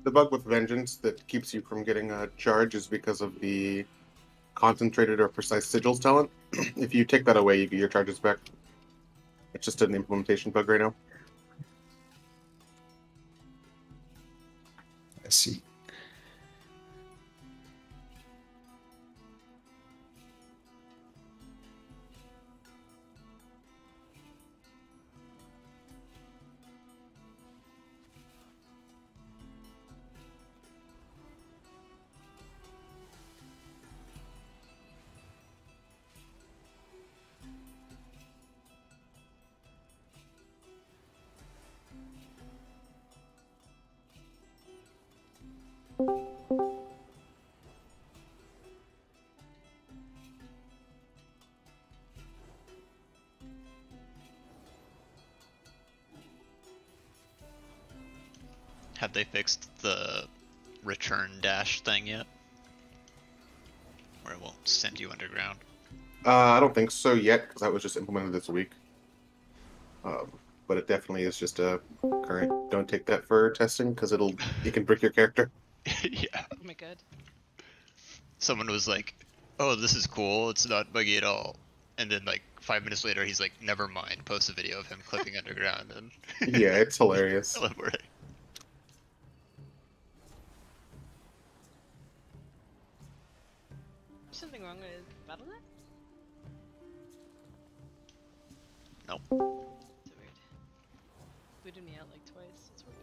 The bug with Vengeance that keeps you from getting a charge is because of the concentrated or precise sigils talent. If you take that away, you get your charges back. It's just an implementation bug right now. I see. Have they fixed the return dash thing yet? Where it won't send you underground? I don't think so yet, because that was just implemented this week. But it definitely is just a current. Don't take that for testing, because it can brick your character. Yeah. Oh my god. Someone was like, "Oh, this is cool. It's not buggy at all." And then like 5 minutes later, he's like, "Never mind." Posts a video of him clipping underground and. Yeah, it's hilarious. Celebrate. Something wrong with Battle.net? Nope. It's weird. Booted me out like twice. It's working.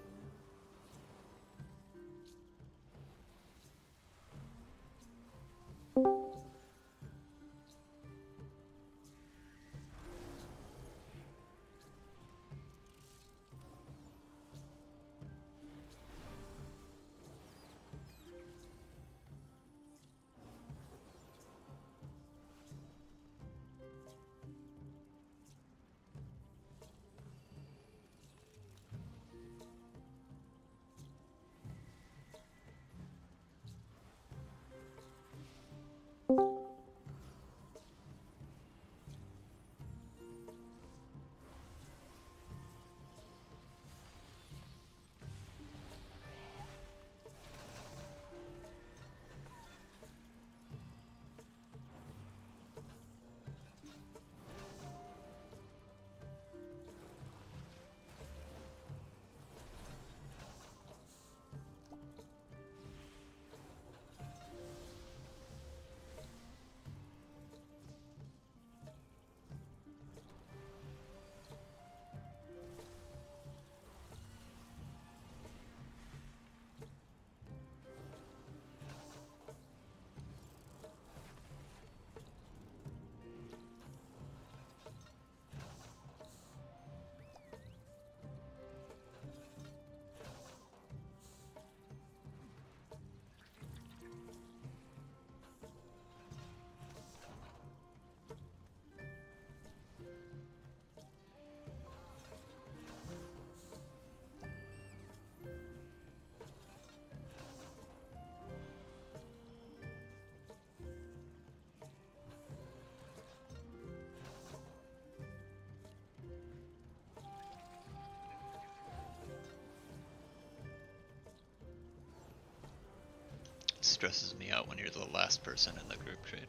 Stresses me out when you're the last person in the group trade.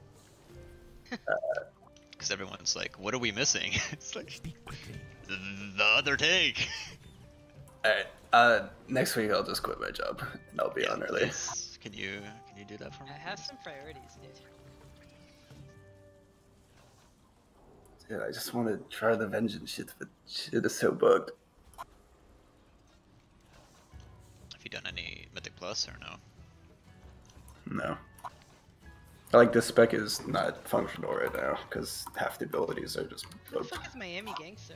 Because everyone's like, "What are we missing?" It's like the other tank. Alright, next week I'll just quit my job and I'll be on early. Please. Can you do that for me? I have some priorities, dude. Dude, I just want to try the vengeance shit, but shit is so bugged. Have you done any Mythic Plus or no? No. Like, the spec is not functional right now, because half the abilities are just Who the bugged. fuck is Miami Gangster?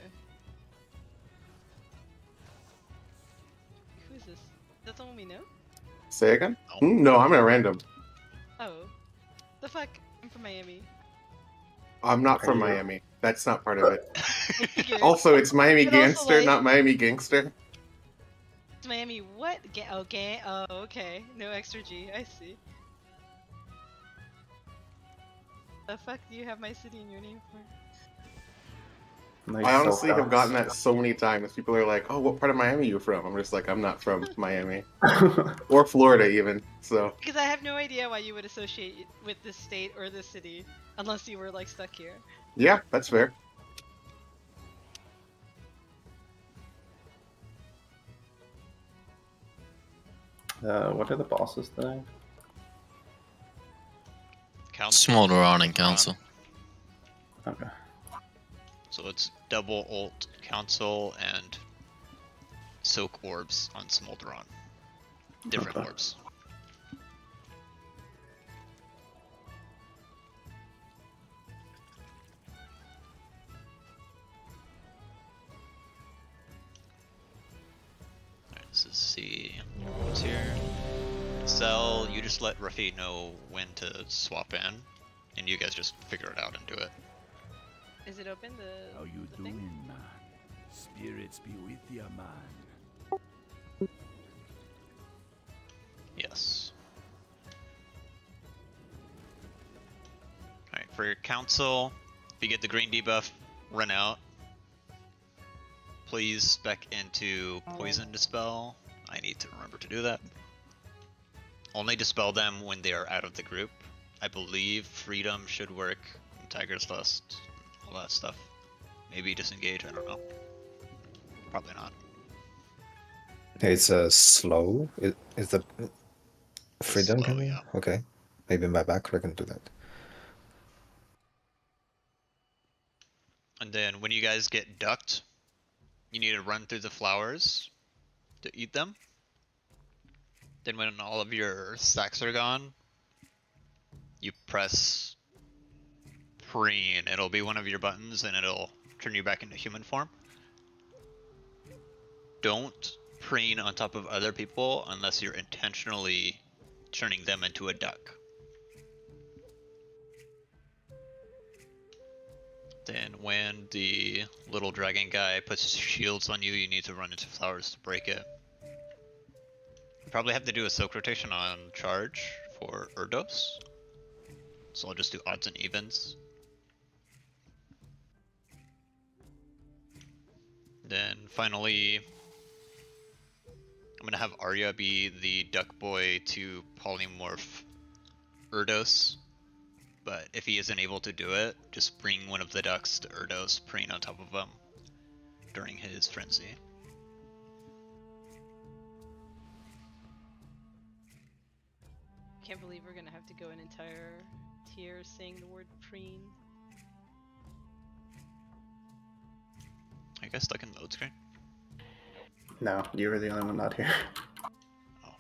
Who is this? Is that someone we know? Say again? No. No, I'm a random. Oh. The fuck? I'm from Miami. I'm not from Are you? Miami. That's not part of it. Figured. Also, it's Miami But also, Gangster, like- not Miami Gangster. It's Miami what? Okay. Oh, okay. No extra G. I see. The fuck do you have my city in your name for? Nice I honestly have self-doubts. gotten that so many times. People are like, "Oh, what part of Miami are you from?" I'm just like, "I'm not from Miami or Florida even." So Because I have no idea why you would associate it with this state or this city unless you were like stuck here. yeah, that's fair. What are the bosses today? Council. Smolderon and Council. Okay. So it's double ult Council and soak orbs on Smolderon. Different Okay. orbs. Alright, this is C. What's here? Cell, you just let Ruffy know when to swap in, and you guys just figure it out and do it. Is it open? How you the thing? doing, man? Spirits be with ya, man. Yes. Alright, for your council, if you get the green debuff, run out. Please spec into Poison Dispel. I need to remember to do that. Only dispel them when they are out of the group. I believe Freedom should work, Tiger's Lust, all that stuff. Maybe Disengage, I don't know. Probably not. It's slow. Is the freedom slow, coming? yeah. Okay, maybe my backpack can do that. And then when you guys get ducked, you need to run through the flowers to eat them. Then when all of your stacks are gone, you press preen. It'll be one of your buttons and it'll turn you back into human form. Don't preen on top of other people unless you're intentionally turning them into a duck. Then when the little dragon guy puts his shields on you, you need to run into flowers to break it. You probably have to do a soak rotation on charge for Erdos. So I'll just do odds and evens. Then finally, I'm gonna have Arya be the duck boy to polymorph Erdos. But if he isn't able to do it, just bring one of the ducks to Erdos, preen on top of him during his frenzy. Can't believe we're gonna have to go an entire tier saying the word preen. Are you guys stuck in load screen? No, you were the only one not here. Oh.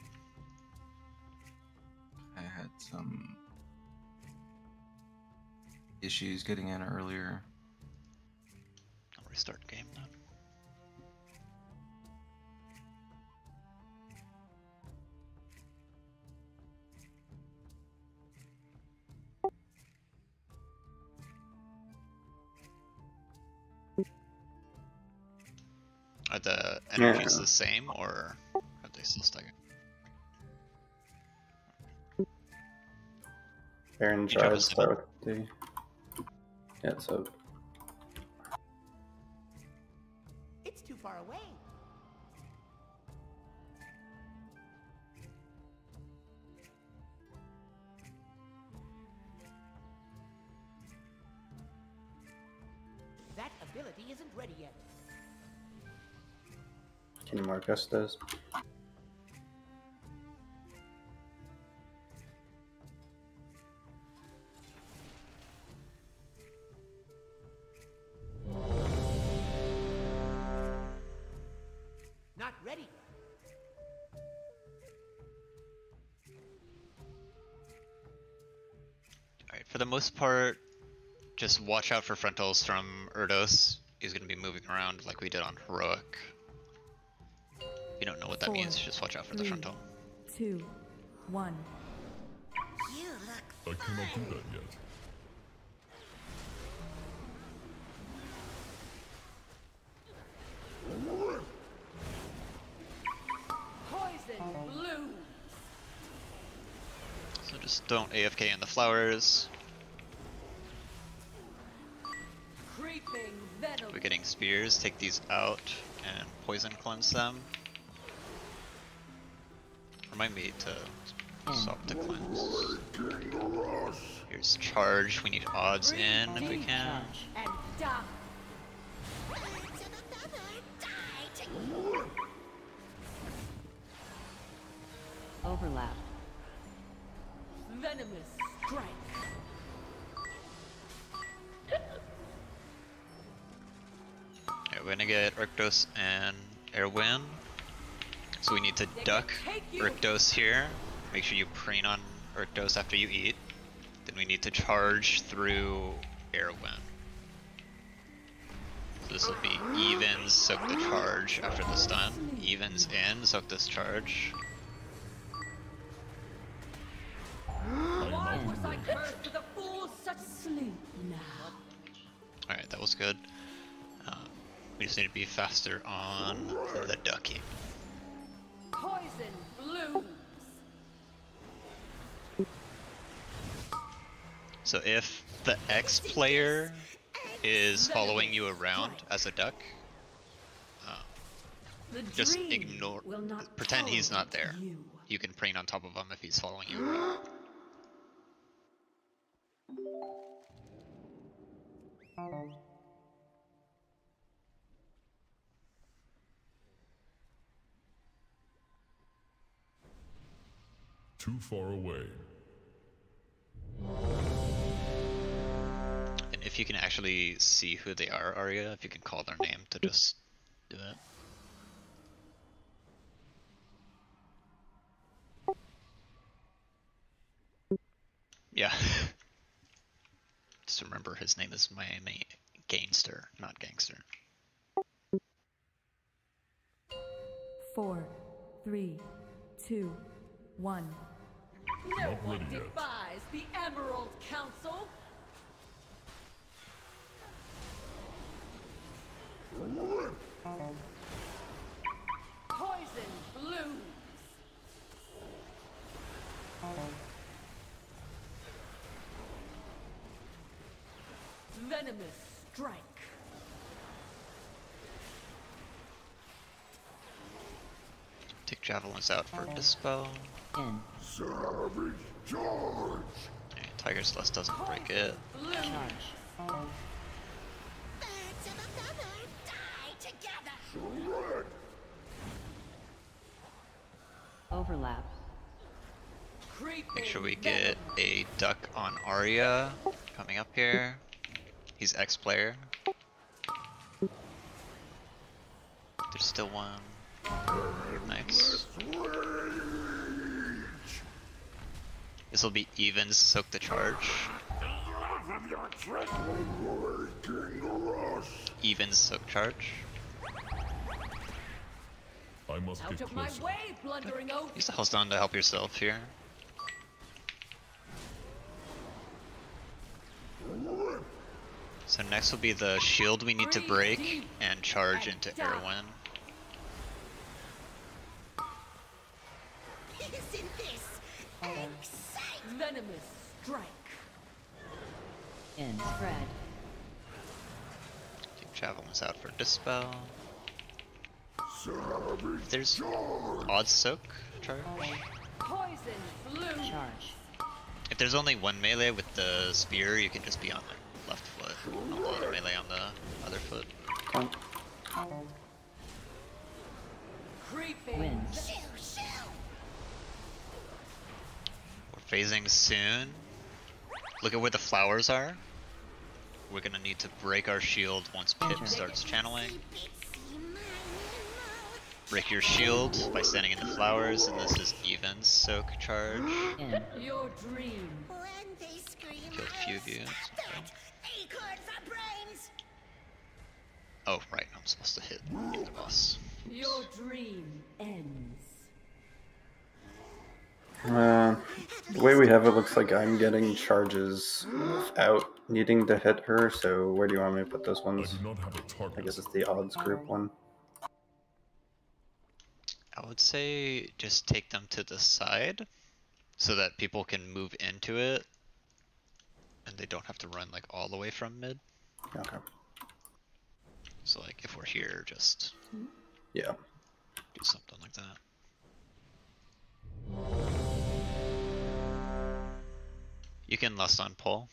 I had some issues getting in earlier. I'll restart game then. Are the energies the same, or are they still staggered? Aaron You drop a tries to start with the. Yeah, so. It's too far away. That ability isn't ready yet. Can you mark us those? Not ready. Alright, for the most part, just watch out for frontals from Erdos. He's going to be moving around like we did on Heroic. If you don't know what that 4, means, just watch out for the 3, frontal. 2, 1. You look I cannot do that yet. poison blue. So just don't AFK in the flowers. Creeping venom. We're getting spears, take these out and poison cleanse them. Remind me to swap to cleanse. Here's charge. We need odds in if we can. And die. Overlap. Venomous strike. Yeah, we're gonna get Rictos and Airwind. So we need to duck Rictos here. Make sure you preen on Rictos after you eat. Then we need to charge through Airwind. So this will be evens, soak the charge after the stun. Evens in, soak this charge. Why was I cursed with a fool such sleep now? Alright, that was good. We just need to be faster on the ducking. Poison blooms. So if the X player is following you around as a duck, The just dream ignore, will not pretend he's not there. tolerate you. You can preen on top of him if he's following you around. Too far away. And if you can actually see who they are, Arya, if you can call their name to just do it. Yeah. Just remember his name is Miami Gainster, not Gangster. 4, 3, 2, 1. No Not one ready yet. defies the Emerald Council. Poison blooms. Venomous strike. Take javelins out for dispel. In. Savage charge. Okay, Tiger's Lust doesn't break it. Blue. Charge. Select. Overlap. Make sure we get a duck on Arya coming up here. He's X player. There's still one. Nice. This will be evens, soak the charge. Evens, soak charge. I must Out get of my closer. way, blundering oaf. Use the house down to help yourself here. So next will be the shield we need to break and charge into Airwind. Isn't this exciting? Venomous strike. In. Spread. Take javelins out for dispel. If there's odds soak charge. Poison blue. Charge. If there's only one melee with the spear, you can just be on the left foot. On the other melee on the other foot. Clunk. Creeping. Wins. We're phasing soon. Look at where the flowers are. We're gonna need to break our shield once Pip starts channeling. Break your shield by standing in the flowers, and this is evens soak charge. In. Your dream. Kill a few of you. Oh, right, I'm supposed to hit the boss. Your dream ends. The way we have it looks like I'm getting charges without needing to hit her, so where do you want me to put those I ones? do not have a I target. guess it's the odds group one. I would say just take them to the side so that people can move into it and they don't have to run like all the way from mid. Okay. So like if we're here, just Yeah. do something like that. You can lust on pull.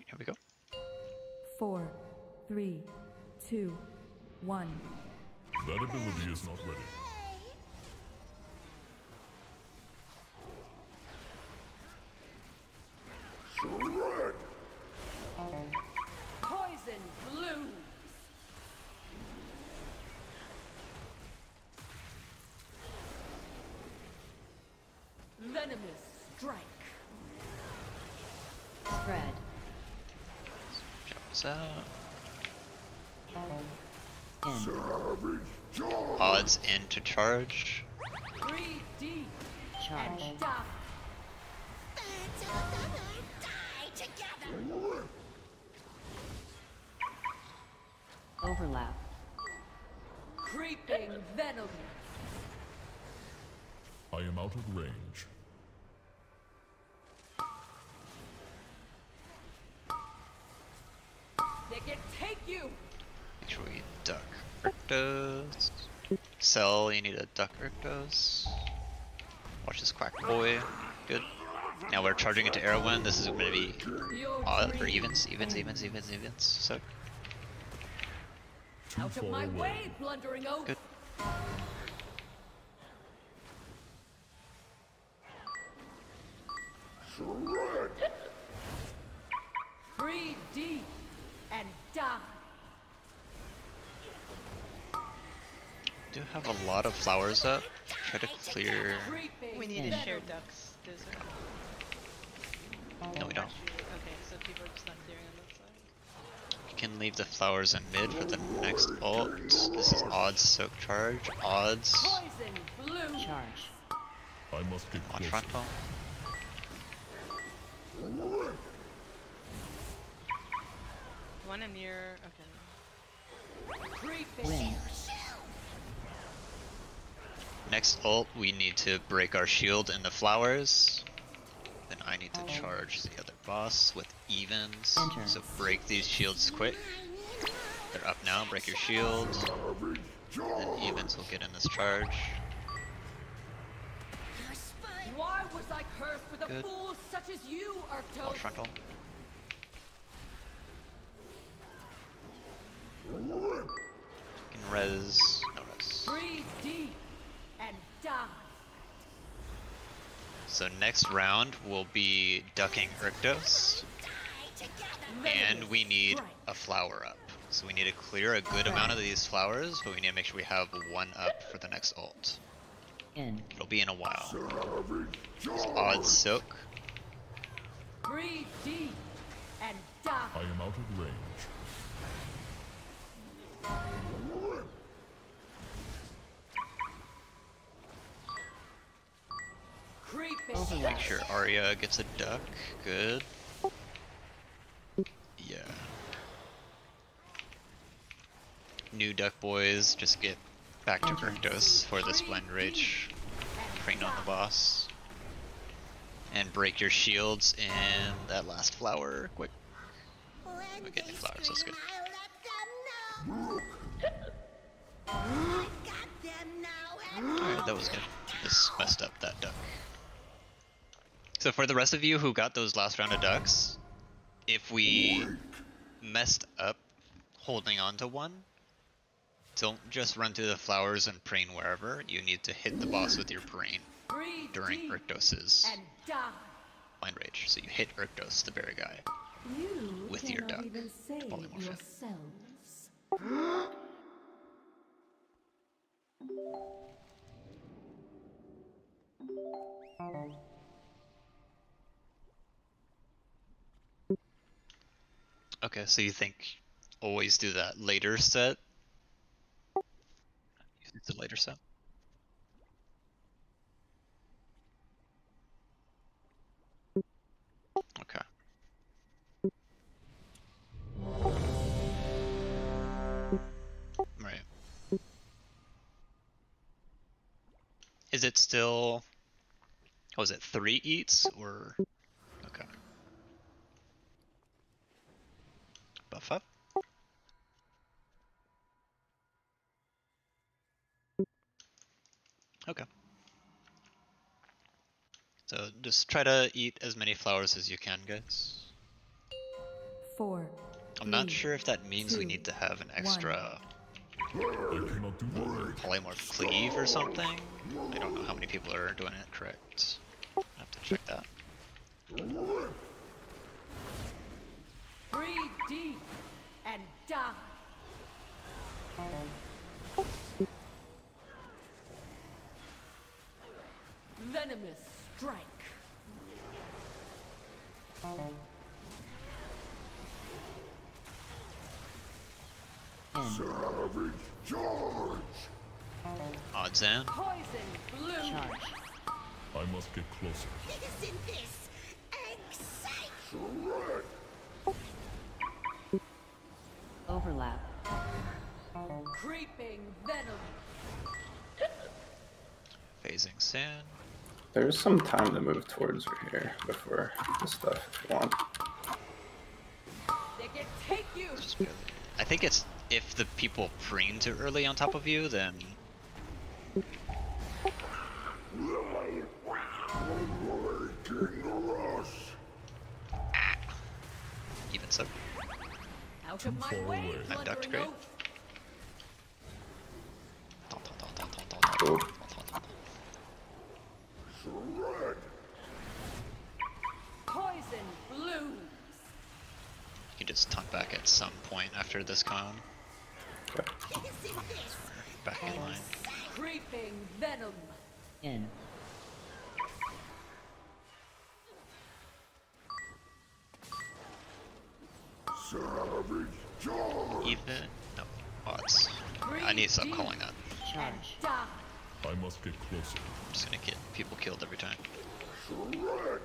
Here we go. 4, 3, 2, 1. That ability is not ready. Shred! Poison blooms. Venomous strike. Spread. Check this out. In. Savage charge! Odds in to charge. Breathe deep Charge. and die. Overlap. Creeping venom. I am out of range. They can take you. Make sure we duck Rictos. Cell, you need a duck Rictos. Watch this quack boy. Good. Now we're charging into Arrowwind. This is going to be Your odd or dream. evens. So Too Out of far my away. way, blundering oaf. Good. Shred! Breathe deep and die. do have a lot of flowers up. Try to clear. Creeping We need to Yeah. share ducks. Those are... No, we don't. Okay, so people are just not clearing on that side. You can leave the flowers in mid for the next ult. This is odds soak charge. Odds Poison bloom. Charge. I must get on closer. frontal. One in near... Okay. Creeping. Win. Next ult, we need to break our shield in the flowers. Then I need to charge the other boss with evens. Enter. So break these shields quick. They're up now, break your shield. Then evens will get in this charge. Why was I cursed with a Good. fool such as you, On Arctos? frontal. You can res. No res. Breathe deep and die. So next round will be ducking Rictos. And we need a flower up. So we need to clear a good amount of these flowers, but we need to make sure we have one up for the next ult. In. It'll be in a while. So odds soak. Breathe deep and die. I am out of range. Creeping. Overlap. Make sure Arya gets a duck. Good. Yeah. New duck boys, just get back to Rictos for this blend rage. Train on the boss. And break your shields in that last flower quick. We get new flowers, that's good. Alright, that was good. Just messed up that duck. So for the rest of you who got those last round of ducks, if we messed up holding on to one, don't just run through the flowers and preen wherever. You need to hit the boss with your preen Breathe during deep Rictos's and die. blind rage. So you hit Rictos, the berry guy, You with your cannot duck. even save Polymorph. yourselves. Okay, so you think always do that later set? Use the later set. it still? Oh, is it 3 eats or? Okay. Buff up. Okay. So just try to eat as many flowers as you can, guys. 4. I'm not sure if that means we need to have an extra I cannot do that. polymorph cleave or something. I don't know how many people are doing it correct. I have to check that. Breathe deep and die. Venomous strike. Savage charge! Odds and Poison bloom. Charge. I must get closer. Isn't this exciting? Surrender! Overlap. Creeping venom. phasing sand. There's some time to move towards her here before this stuff if you want. They can take you. Just barely. I think it's if the people preen too early on top of you, then even so. Out of my far way, away. I'm ducked Blundering great. Oaf. Cool. Poison blooms. You can just tuck back at some point after this con. Okay. Back in line. Creeping venom. In. Savage charge! Even no odds. I need to stop calling that. Charge. Die. I must get closer. I'm just gonna get people killed every time. Surrender!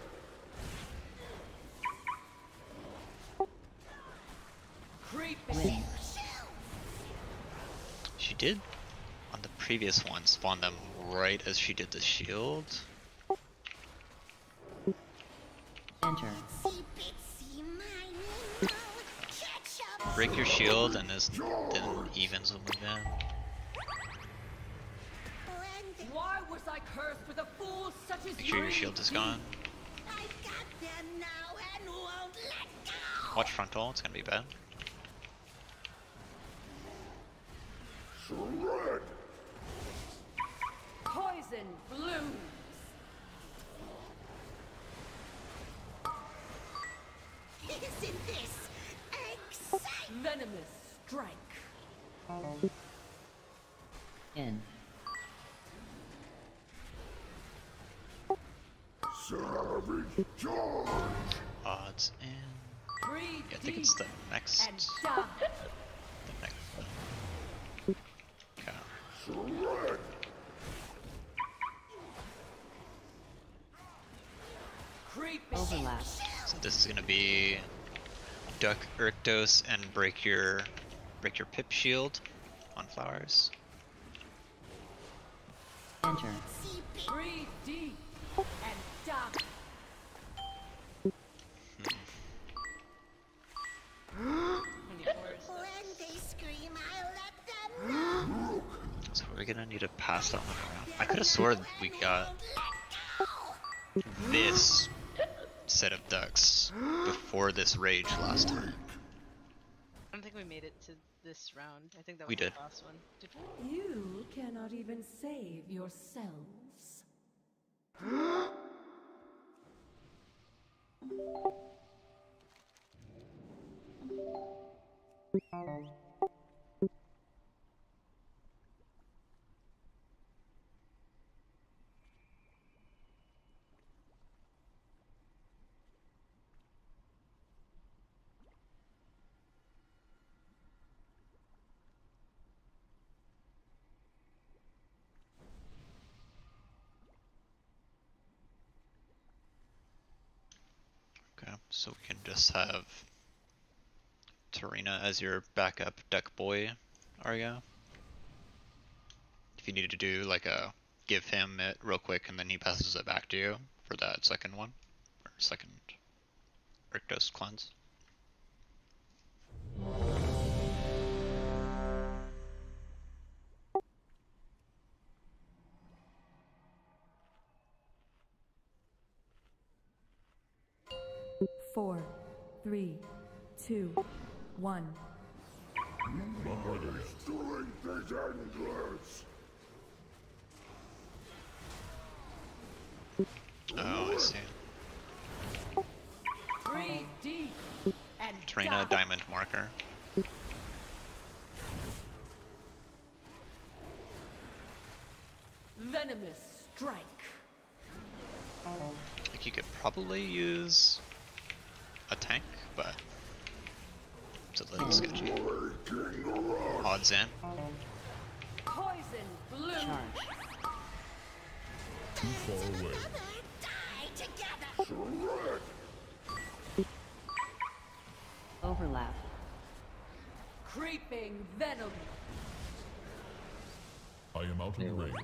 Creeping. Win. She did on the previous one spawn them right as she did the shield. Enter. Break your shield and this then evens will move in. Why was I cursed with a fool such as Make sure your you? shield is gone. Watch frontal, it's gonna be bad. Surrender! Poison blooms. Isn't this exciting? Venomous strike. In. Savage charge! Odds in. Breathe Yeah, I think deep it's the next. and die. The next one. Okay. Surrender! Creeping. Overlap. So this is gonna be duck Urkdos and break your pip shield on flowers. Enter. Breathe deep and die. Many horrors. So we're gonna need to pass that one around. I could have sworn we got this set of ducks before this rage last time. I don't think we made it to this round. I think that was We the did. last one. Did we? You cannot even save yourselves. Okay, so we can just have Tarina as your backup duck boy, Arya. If you needed to do like a give him it real quick, and then he passes it back to you for that second one, or second Arctos cleanse. Four, three, two, one. My strength is endless. Oh, I see. Breathe deep and Trina diamond marker. Venomous strike. I think you could probably use a tank, but it's a little sketchy. Odds in. Poison blue. Charge. Too far away. Shred. Overlap. Creeping venom. I am out of range.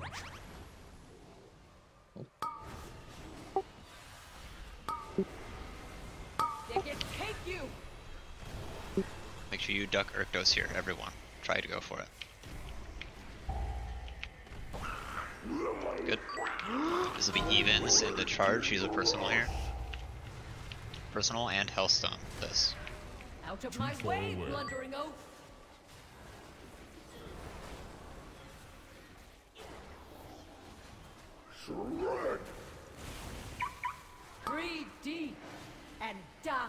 They can take you. Make sure you duck Arctos here, everyone. Try to go for it. Good. This will be evens in the charge. Use a personal here. Personal and Hellstone. This. Out of my way, blundering oaf. Shred. Breathe deep and die.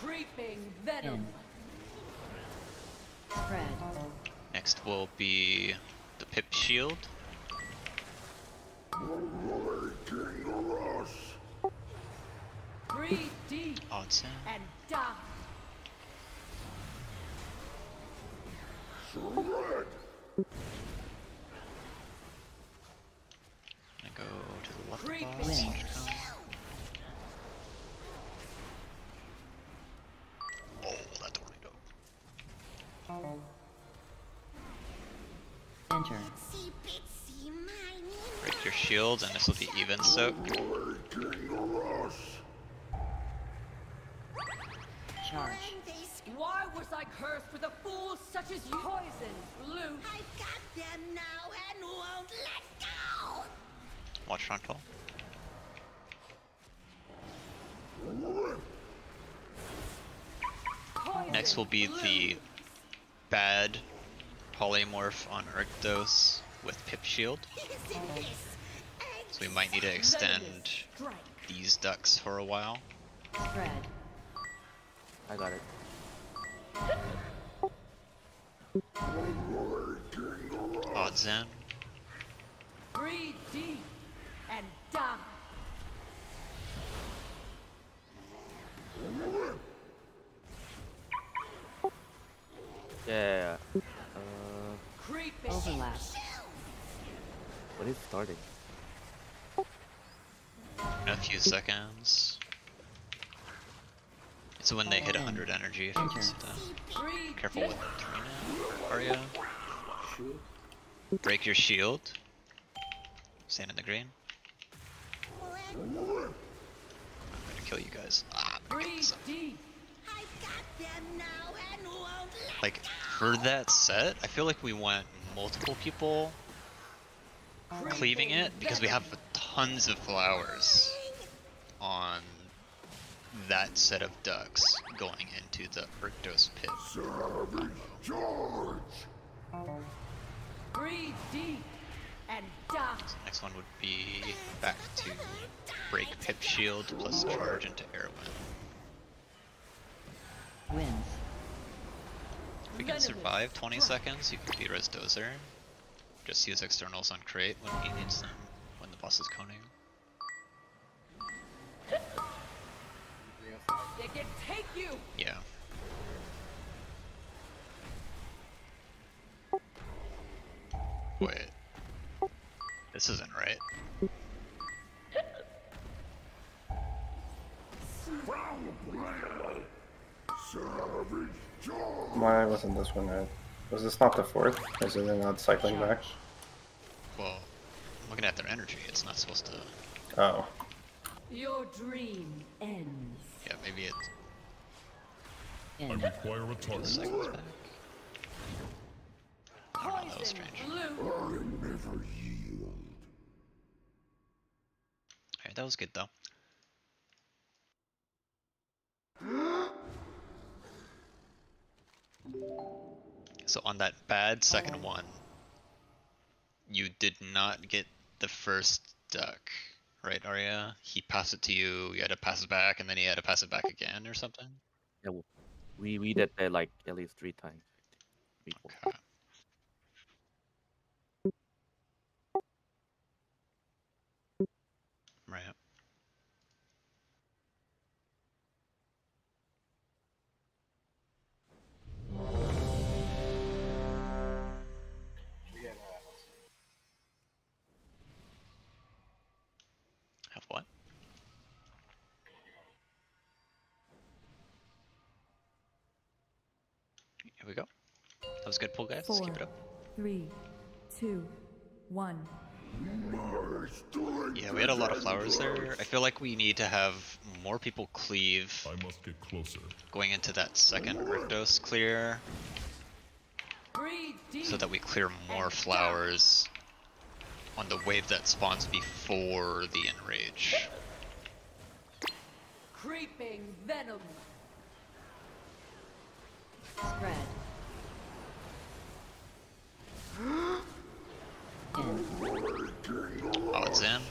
Creeping venom. In. Spread. Next will be the Pip Shield. Waking rush. Breathe deep Odds in. and die. Shred. Gonna go to the left Creeping. boss. Oh, that tornado. Enter. Break your shield, and this will be even soak. Waking rush. Charge. Why was I cursed with a fool such as you? Poison blue. I've got them now and won't let go. Watch frontal. Poison Next will be blue. the bad polymorph on Arctos with Pip Shield. Isn't this So we might need to extend Venomous strike. these ducks for a while. Spread. I got it. Odds in. Breathe deep and die. Yeah. Creeping. Overlap. When is it starting? In a few seconds. It's when they hit 100 energy if you can see that. Breathe Careful with deep. Trina, Arya. Break your shield. Stand in the green. I'm gonna kill you guys. Ah, Breathe deep. I've got them now and won't let like, for that set, I feel like we want multiple people cleaving it because we have tons of flowers on that set of ducks going into the Arctos pit. Savage charge. Breathe deep and die. Next one would be back to break Pip Shield plus charge into Airwind. Wins. If we can survive 20 seconds, you can beat Res Dozer. Just use externals on Crate when he needs them, when the boss is coning. They can take you. Yeah. Wait. This isn't right. Savage Why wasn't this one red? Was this not the fourth? Is it not cycling back? Well, I'm looking at their energy. It's not supposed to. Oh. Your dream ends. Yeah, maybe it I require a target. cycles back. I don't know, that was Poison strange. blue. I never yield. Alright, that was good though. So on that bad second one, you did not get the first duck, right, Arya? He passed it to you, you had to pass it back, and then he had to pass it back again or something? Yeah, we did that like at least 3 times before. Okay. Right. Have what? Here we go. That was a good pull, guys. Let's keep it up. 3, 2, 1. Yeah, we had a lot of flowers there. I feel like we need to have more people cleave I must get closer. going into that second Rictos clear Breathe deep. so that we clear more flowers on the wave that spawns before the enrage. Creeping venom. Spread. Odds in.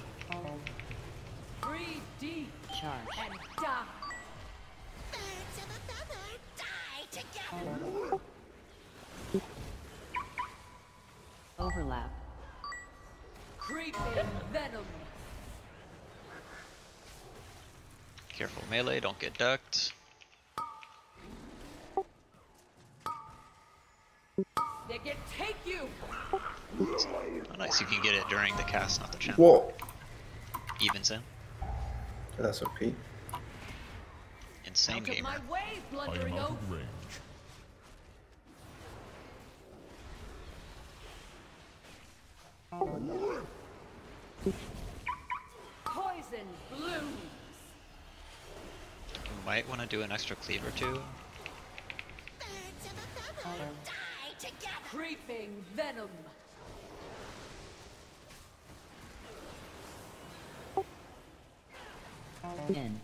Breathe deep Charge. and die. Birds of a feather die together. Overlap. Creeping venom. Careful melee, don't get ducked. They can take you. Oh, nice, you can get it during the cast, not the channel. Whoa! Evens in. That's OP. Insane Out of gamer. my way, I am blundering out oaf. of range. Poison blooms. You might want to do an extra cleave or two. Birds of a feather die together. Creeping venom. In.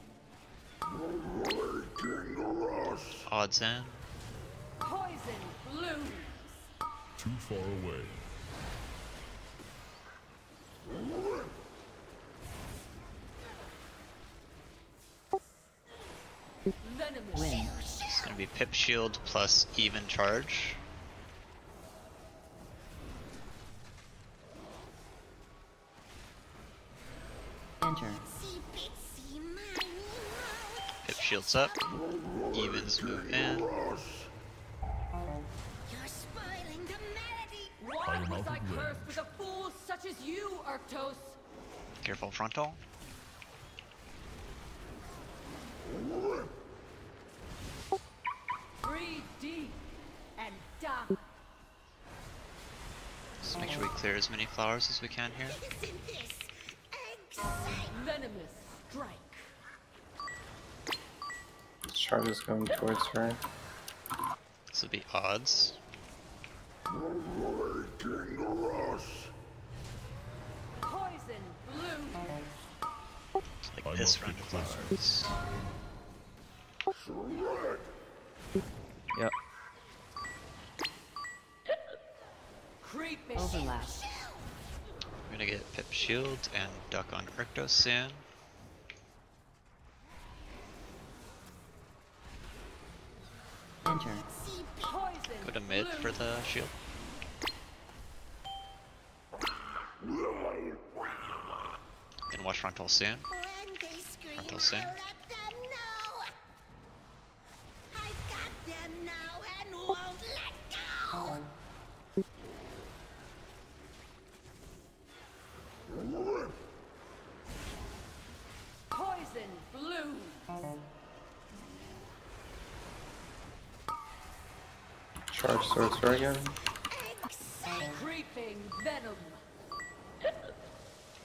Odds in. Poison blooms. Too far away. Venomous. Win. It's gonna be pip shield plus even charge. Enter. See bitsy miny mo. Pip shields up. Evens move in. You're spoiling the melody. I am Why was out I of cursed range. with a fool such as you, Arctos? Careful frontal. Breathe deep and die. Just make sure we clear as many flowers as we can here. Isn't this exciting? Venomous strike. Charge is going towards her. This would be odds. Making a rush. Poison blue. Like I this must round get of closer. flowers. Yep. Creeping. Overlap. We're gonna get pip shield and duck on Rictos soon. Enter. See Poison. Go to mid for the shield. Then watch frontal soon. when they scream, Frontal I'll soon. let them know. I've got them now and won't let go. Poison blue. Charge sorcerer again. Creeping venom.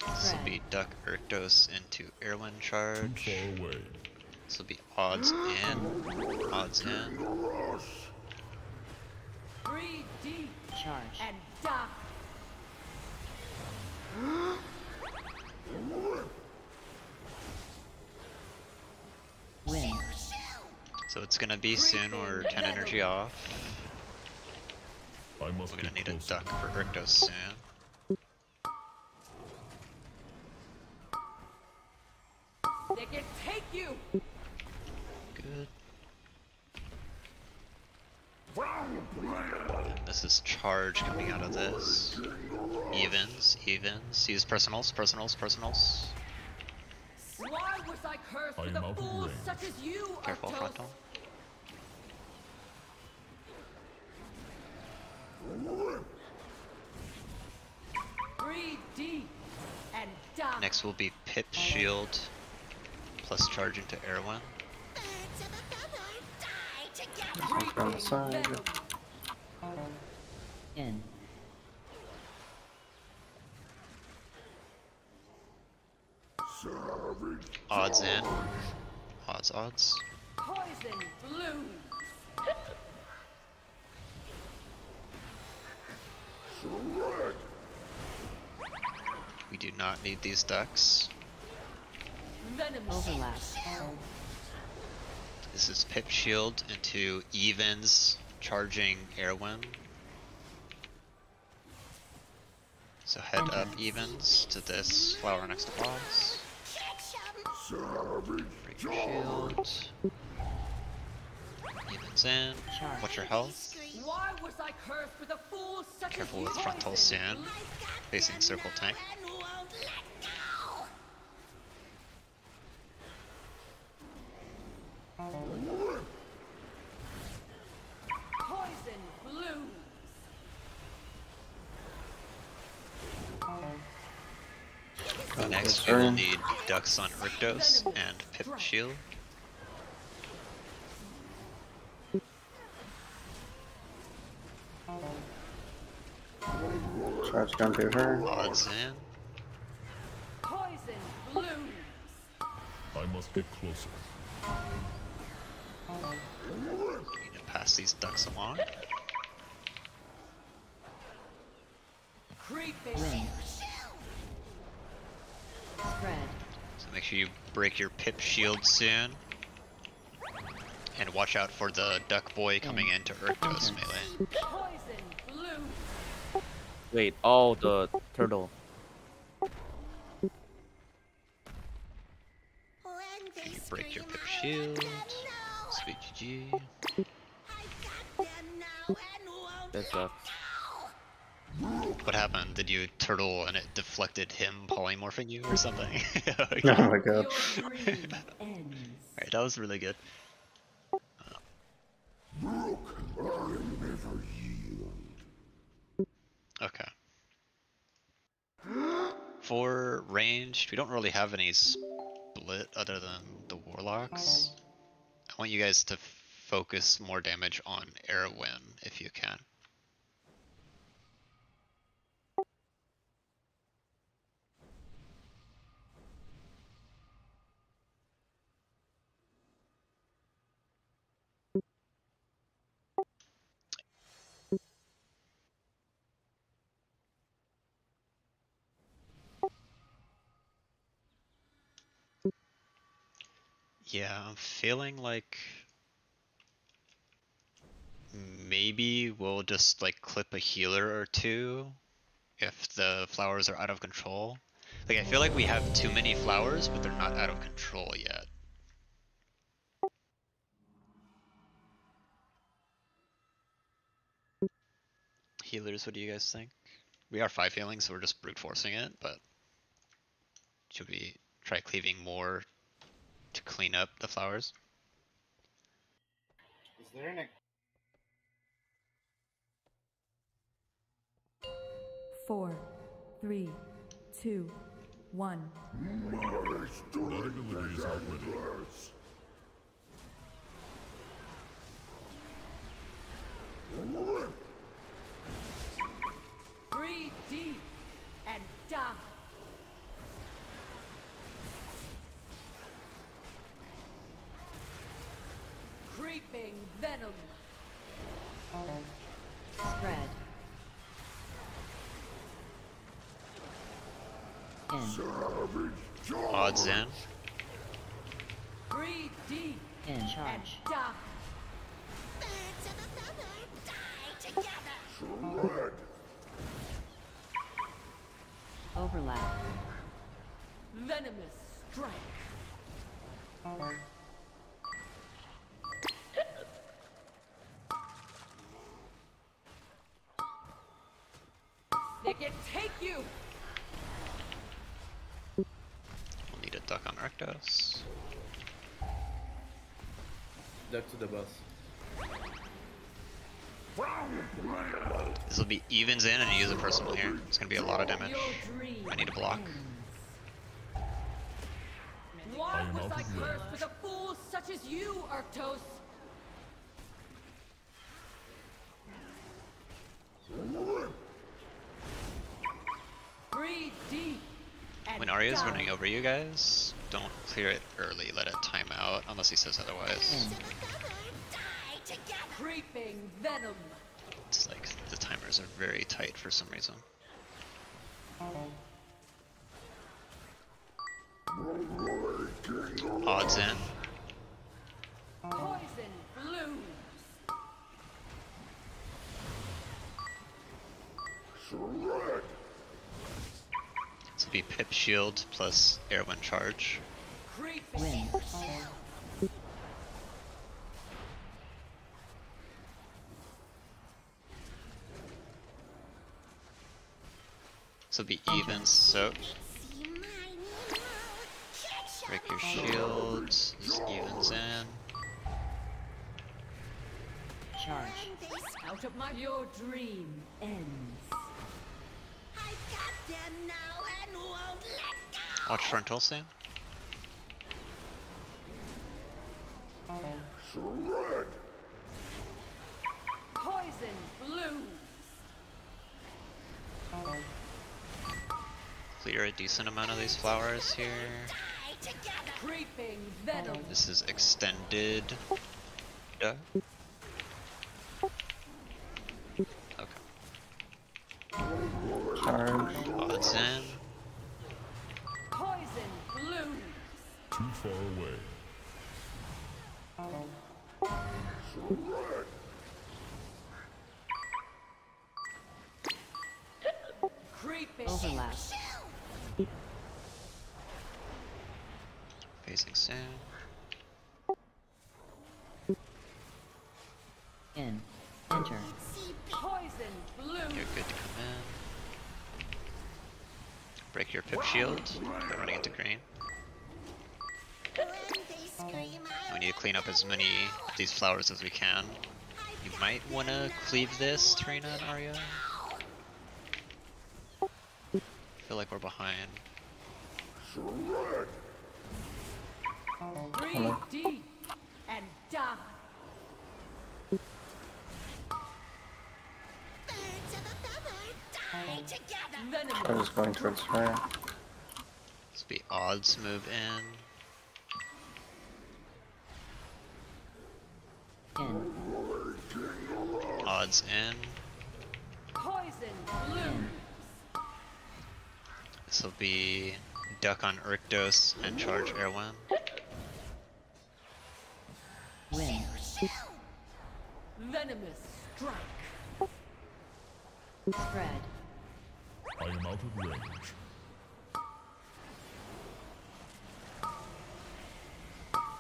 This will be Duck Erdos into Erwin charge. Too far away. This will be odds in. Odds in. Breathe deep Charge. and die. Win. So it's gonna be soon, we're 10 energy off. I must We're gonna get need a closer. duck for Erdos soon. They can take you. Good. This is charge coming out of this. Evens, evens. Use personals, personals, personals. Why was I cursed I with am a out of fool range. such as you, Careful Arctos? frontal. Breathe deep and die. Next will be Pip Shield plus charge into Erwin. Birds of a feather die together. This one's on the side. Venom. In. Odds in. Odds, odds. Poison blooms. We do not need these ducks. Venom. Overlap. This is Pip Shield into evens charging Erwin. So head up evens to this flower next to boss. Break your shield. Evens in. Watch your health. Why was I cursed with a fool such Careful as with you? frontal soon. Facing circle tank. And won't let go. Poison blooms. Next we will need ducks on Rictos and Pip Shield. Charge gun to her. Odds in. Poison blooms. I must get closer. Need to pass these ducks along. Creeping. Win. Spread. So make sure you break your Pip Shield soon. And watch out for the duck boy coming into Urkos melee. Poison blooms. Wait, oh, the turtle. When they You break your scream, Pip I let Shield. them know. Sweet GG. I got them now and won't That let sucks. go. What happened? Did you turtle and it deflected him polymorphing you or something? Oh my god. Your dream ends. Alright, that was really good. Okay. For ranged, we don't really have any split other than the warlocks. I want you guys to focus more damage on Erwin if you can. Yeah, I'm feeling like maybe we'll just like clip a healer or two if the flowers are out of control. Like I feel like we have too many flowers, but they're not out of control yet. Healers, what do you guys think? We are 5 healing, so we're just brute forcing it, but should we try cleaving more to clean up the flowers? Is there an 4, 3, 2, 1. That ability is outwitted. venom. Spread. In. Odds in. Breathe deep In. and Charge. die. Birds of a feather die together. Overlap. Venomous strike. They can take you. We'll need a duck on Arctos. Duck to the bus. This will be evens in and you use a personal here. It's gonna be a lot of damage. Your dream I need a block. Why I'm was out I of cursed range. with a fool such as you, Arctos? Breathe deep. And When Arya's die. running over you guys, don't clear it early, let it time out unless he says otherwise. In. Die together. Creeping venom. It's like the timers are very tight for some reason. Odds in. Poison blooms. This will be Pip Shield plus Airwind Charge. Creeping. Win. This will be evens soak. See my Break your shields. This evens in. Charge. Out of my your dream ends. I've got them now and won't let go. Watch frontal soon. Poison blooms. Clear a decent amount of these flowers here. Die together. Creeping venom. This is extended. Duh. Okay. Charge. Odds in. Poison blooms. Too far away. Creeping. Overlap. Facing soon. In. Enter. Poison blooms. You're good to come in. Break your Pip Shield. They're running into green. When they scream, We need to clean up as many of these flowers as we can. You might want to cleave this, Trina and Arya. I feel like we're behind. Breathe deep and die. birds of a feather die together. I Venom. was going towards her. This will be odds move in. In. Odds in. Poison blooms. This will be duck on Urkdos and charge Erwin. Win. Venomous strike. Spread. I am out of range.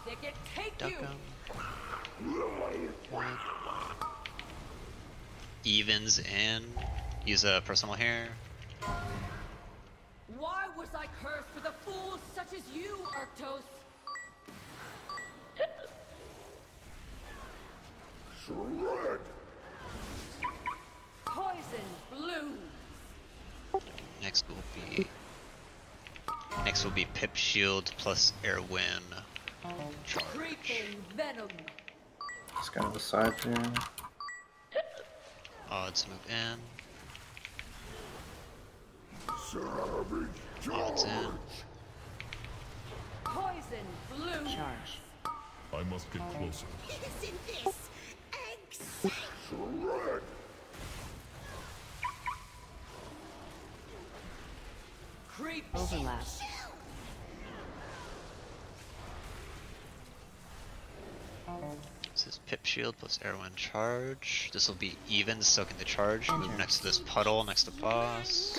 They can take Duck you. him. Good. Evens in. Use a personal here. Why was I cursed with a fool such as you, Arctos? Poison blooms. Next will be Pip Shield plus Airwin charge. Creeping venom. It's kind of a side view. Odds move in. Odds in. Poison blooms. Charge. I must get closer. Isn't this Creep. Overlap. This is Pip Shield plus Erwin Charge. This will be even, soaking the charge. Move Enter. next to this puddle, next to boss.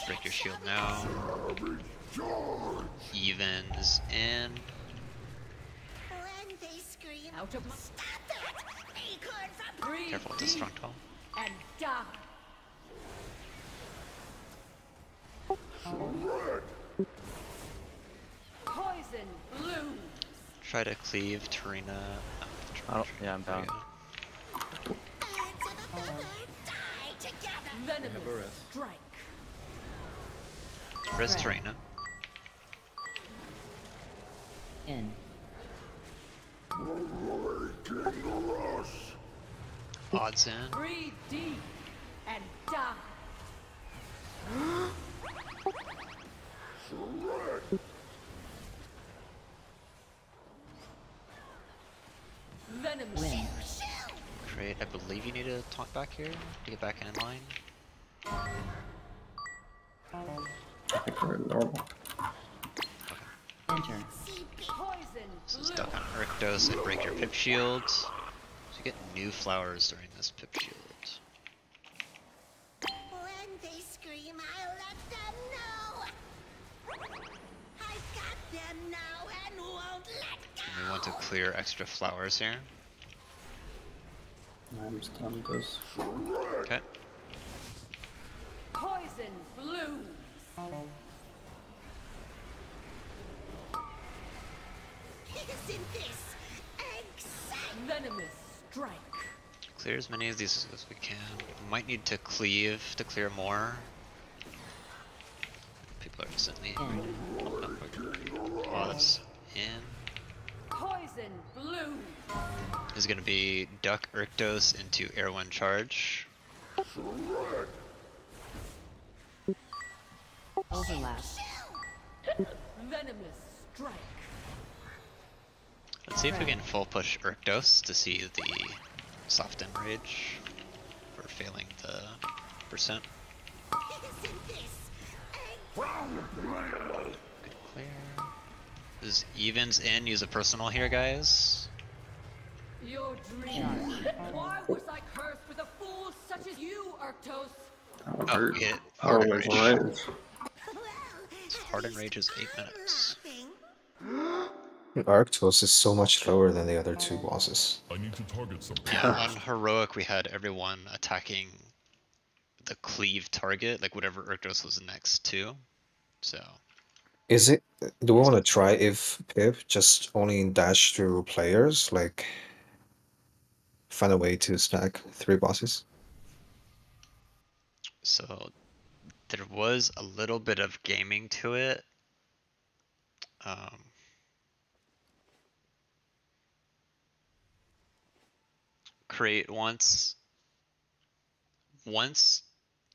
Break your shield now. Evens in. When they scream, Out of my stop it! Acorn from breathe Careful with the strong toe. and die. Poison blue. Try to cleave Tarina. Oh, yeah, I'm down. birds of a feather die together. Venomous strike. Where's Right. Tarina? In. Odds in. Breathe deep and die. Venomous. Win. Great. I believe you need to talk back here to get back in line. I think we're normal. Enter. Poison This is blue. duck on Urkdos and break your Pip Shield. So you get new flowers during this Pip Shield. When they scream, I'll let them know. I've got them now and won't let go. And we want to clear extra flowers here. I'm stunned this. Okay. Poison blue. Isn't this exciting? Venomous strike. Clear as many of these as we can. We might need to cleave to clear more. People are instantly. Pause in. Poison blue. This is gonna be Duck Urkdos into Erwin Charge. Overlap. Venomous strike. Let's see if we can full push Urkdos to see the soft enrage for failing the percent. Isn't this Good clear. This is evens in, use a personal here, guys. Your dream. Why was I cursed with a fool such as you, Arctos? Oh, Oh, hurt. hit. Oh, Hard it's enrage. right. Hard enrage is 8 minutes. Arctos is so much lower than the other two bosses. I need to target something. Yeah, on heroic we had everyone attacking the cleave target, like whatever Urkdos was next to. So Is it? Do we want to try if Pip just only dash through players, like find a way to stack 3 bosses? so there was a little bit of gaming to it. Create once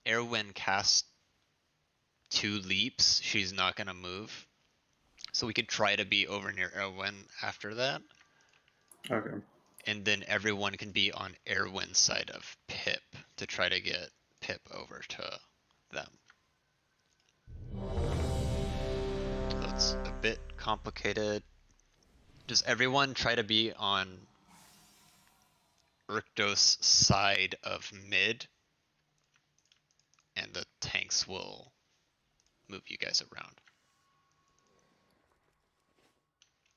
Erwin casts 2 leaps, she's not gonna move. So we could try to be over near Erwin after that. Okay. And then everyone can be on Erwin's side of Pip to try to get Pip over to them. That's a bit complicated. Does everyone try to be on Urkdos' side of mid? And the tanks will move you guys around.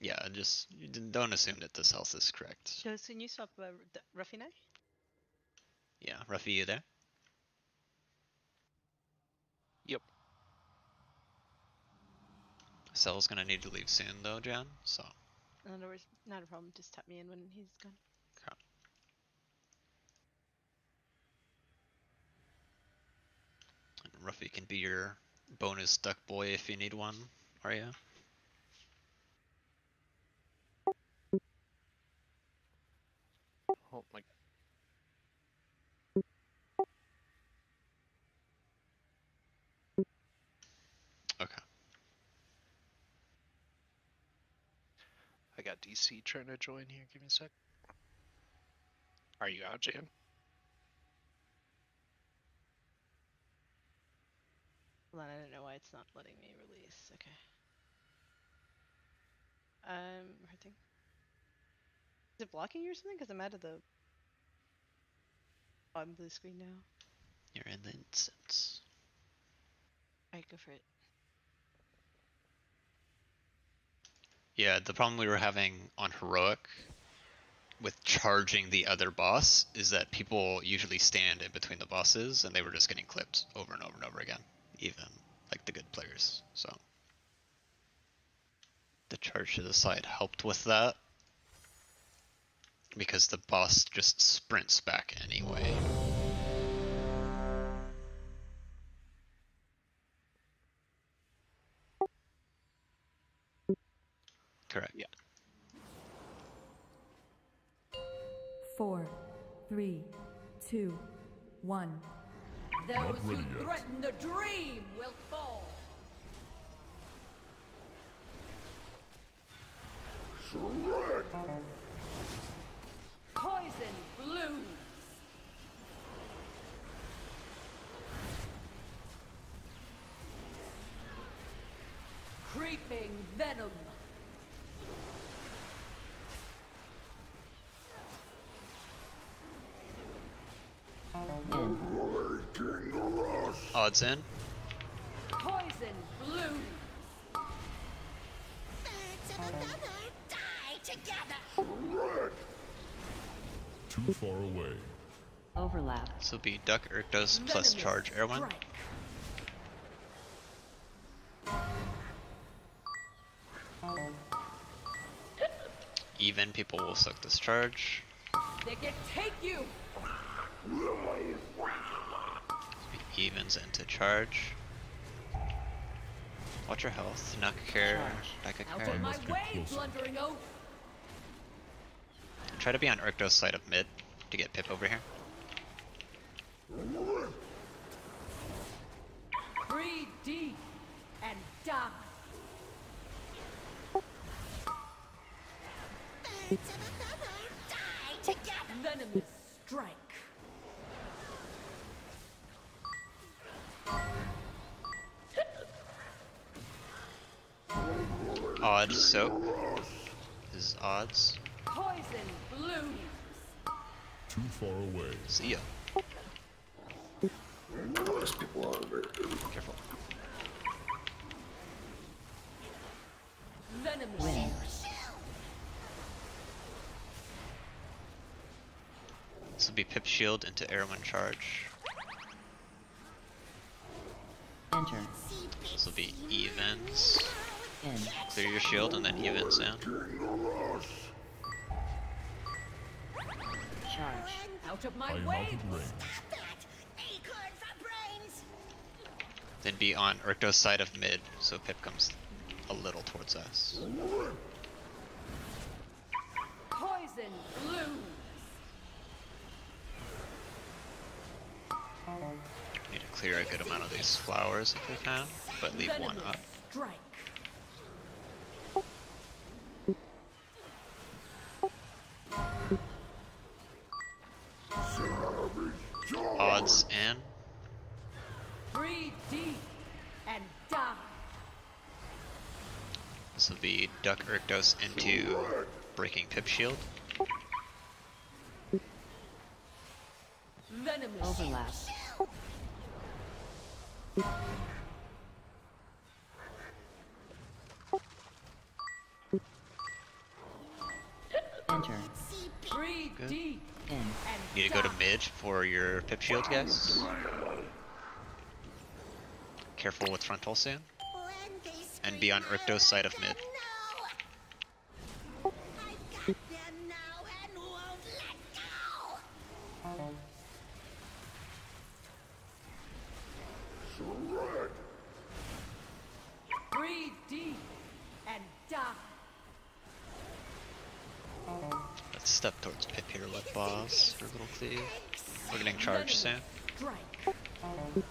Yeah, just don't assume that this health is correct. Does can you swap Ruffy now? Yeah, Ruffy, you there? Yep. Cell's gonna need to leave soon though, Jan, so. In other words, not a problem. Just tap me in when he's gone. Okay. And Ruffy can be your bonus duck boy if you need one, are you? Oh my. Okay. I got DC trying to join here. Give me a sec. Are you out, Jan? Hold on, I don't know why it's not letting me release. Okay. Hurting. Is it blocking you or something? Because I'm out of the bottom of the screen now. You're in the instance. Alright, go for it. Yeah, the problem we were having on Heroic with charging the other boss is that people usually stand in between the bosses and they were just getting clipped over and over and over again, even like the good players. So the charge to the side helped with that because the boss just sprints back anyway. Correct. Yeah. 4, 3, 2, 1. Those who threaten the dream will fall. Poison blooms. Creeping venom. Odds in. Poison blooms. Birds of a feather die together. Too far away. Overlap. This will be Duck Urkdos plus charge Erwin. Even people will suck this charge. They can take you. Evens into charge. Watch your health. Knock care. Back a Out care. of my way, blundering oaf. Try to be on Urkdos' side of mid to get Pip over here. Breathe deep and die. Birds of a feather die together. Venomous strike. Odds soak. This is odds. Poison blooms. Too far away. See ya. There's people all over. Careful. Venomous. This will be Pip shield into Erwin charge. Enter. This will be evens. In. Clear your shield and then evens in. Charge. Out of my I am way. out of range. Acorn for brains. Then be on Urkdos' side of mid, so Pip comes a little towards us. Poison blooms. Need to clear a good amount of these flowers if we can, but leave one Venomous up. strike. Odds in. Breathe deep and die. This will be Duck Urkdos into breaking Pip shield. Venomous. Overlap. Enter. Breathe Good. deep In. and Need to go to die. mid for your Pip shield, guys. Careful with frontal soon. When they And be on scream, Urkdos' side of mid. I've got them now and won't let go. Breathe deep and die. Let's step towards Pip here, let boss for a little cleave. We're getting charged soon. Strike. In.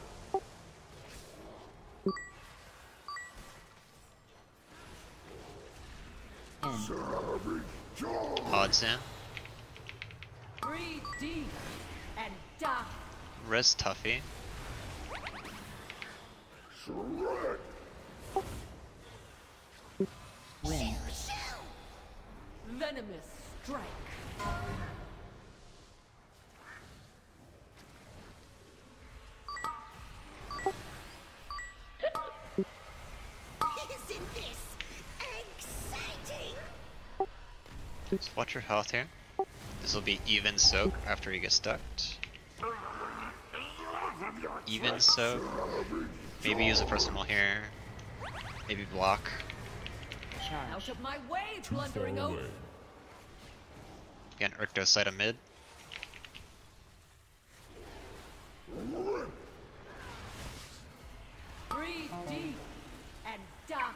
Odds in. Breathe deep and die. Res Tuffy. Win. Venomous strike. Isn't this exciting? Just watch your health here. This will be even soak after he gets ducked. Even soak. Maybe use a personal here. Maybe block. Charge. Out of my way, Too far blundering oaf. away. Again, Urkto side of mid. Breathe deep and die.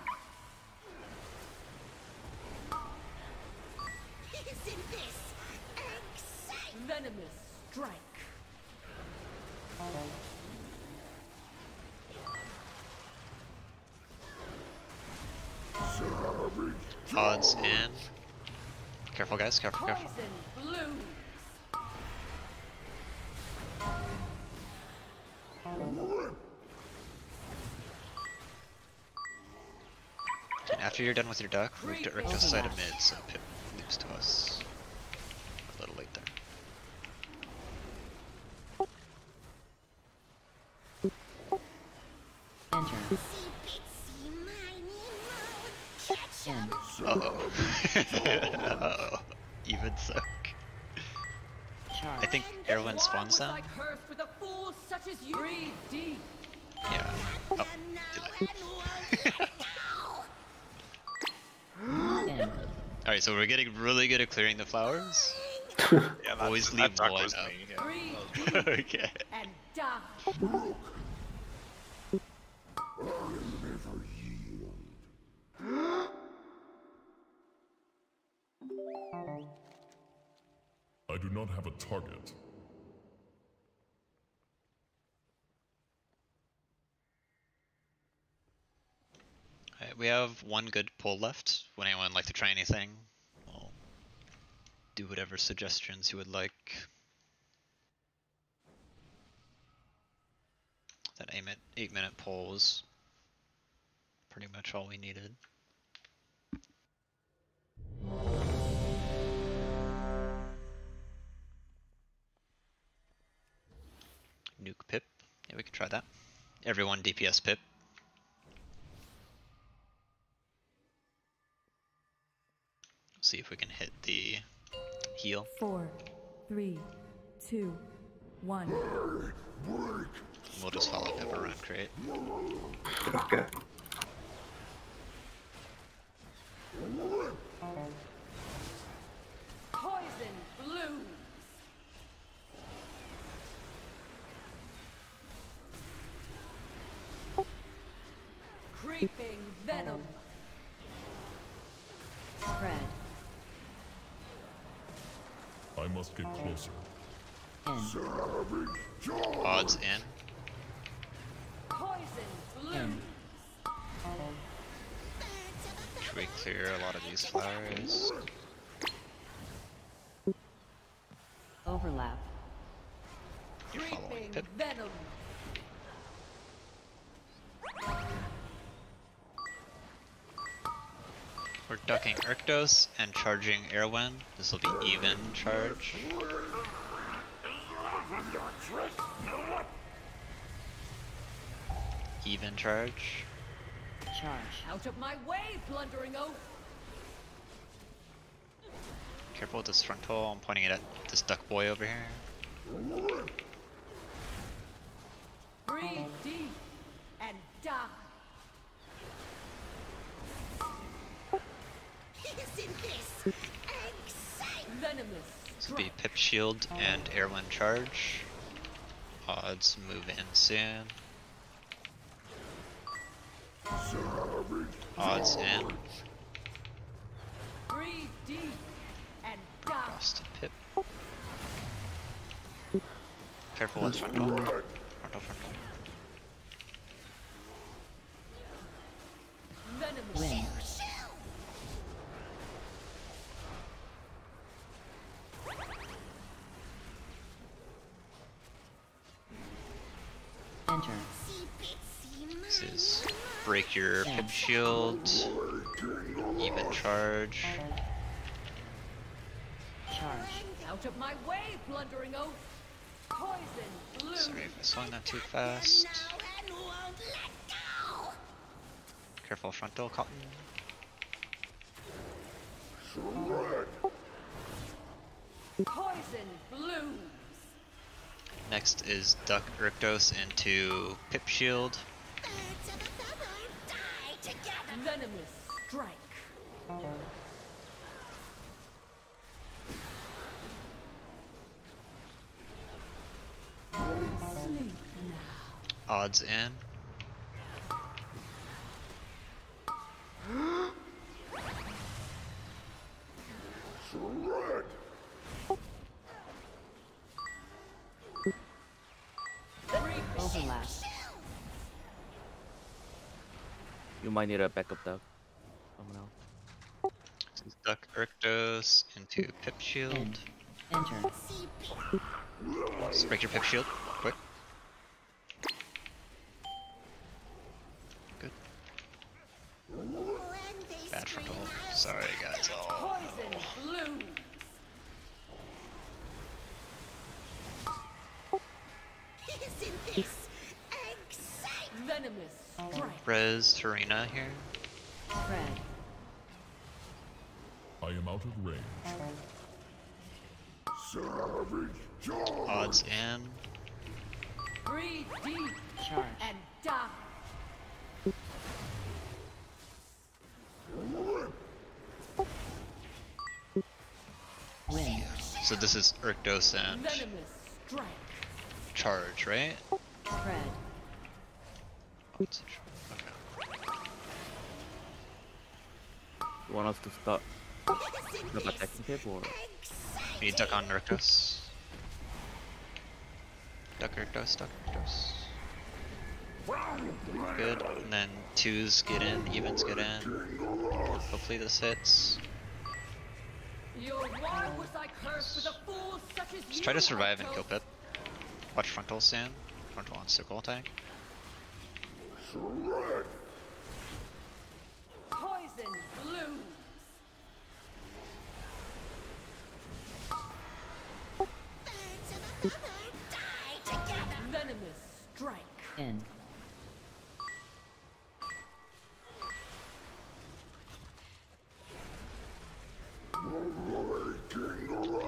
Isn't this exciting? Venomous strike. Odds in. Careful guys, careful, careful. Poison blooms. And after you're done with your duck, move to Urkto's side of mid so Pip leaps to us. A little late there. Enter. Bitsy miny moan. Catch 'em. Uh-oh. Uh-oh. Even soak. I Charge. think Erwin spawns Was them. like cursed with a fool such as you. Breathe deep. Yeah. Oh, Them too now late. and won't let go. End. Alright, so we're getting really good at clearing the flowers. Yeah, Always that leave duck one was up. me. Yeah. Breathe deep Okay. and die. I do not have a target. Alright, we have one good pull left. Would anyone like to try anything? We'll do whatever suggestions you would like. That 8-minute pull was pretty much all we needed. Nuke Pip. Yeah, we could try that. Everyone DPS Pip. See if we can hit the heal. 4, 3, 2, 1. We'll just follow Pip around crate. Okay. Poison blooms. Creeping venom. Spread. I must get closer. End. Odds in. Poison blooms. Should we clear a lot of these flowers? Overlap. You're following Creeping Pip. venom. We're ducking Urktos and charging Erwin. This will be even charge. Even charge. Charge. Out of my way, blundering oaf. Careful with this frontal. I'm pointing it at this duck boy over here. Breathe deep and die. Isn't this exciting? Venomous. This will be Pip shield and Erwin charge. Odds move in soon. Odds in. Breathe deep and die. Lost to Pip. Careful with frontal. Frontal, frontal. Venomous. Win. Next is break your pip shield, even charge. Charge. Out of my way, blundering oaf. Poison blue. Sorry if I swung that too fast. Careful frontal cotton. Poison blue. Next is duck Rictos into pip shield. Venomous strike. Sleep now. Odds in. Overlap. You might need a backup duck. Someone else. This is duck Rictos into pip shield. End. Enter. Just break your pip shield, quick. Good. Bad frontal. Sorry guys. Oh. Poison blue. Isn't this exciting? Venomous strike. Res Tarina here. Fred. I am out of range. Odds in. Breathe deep Charge. and die. Win. So this is Rictos and Venomous strike. charge, right? Fred. It's a charge. Okay. You want us to start attacking pip or? You need duck on Rictos. Duck Rictos, duck Rictos. Good. And then twos get in, evens get in. Hopefully this hits. Your wand was like cursed with a fool such as Just try to survive and kill Pip. Watch frontal soon. Frontal on sickle tank. Poison blue. Venomous strike. In.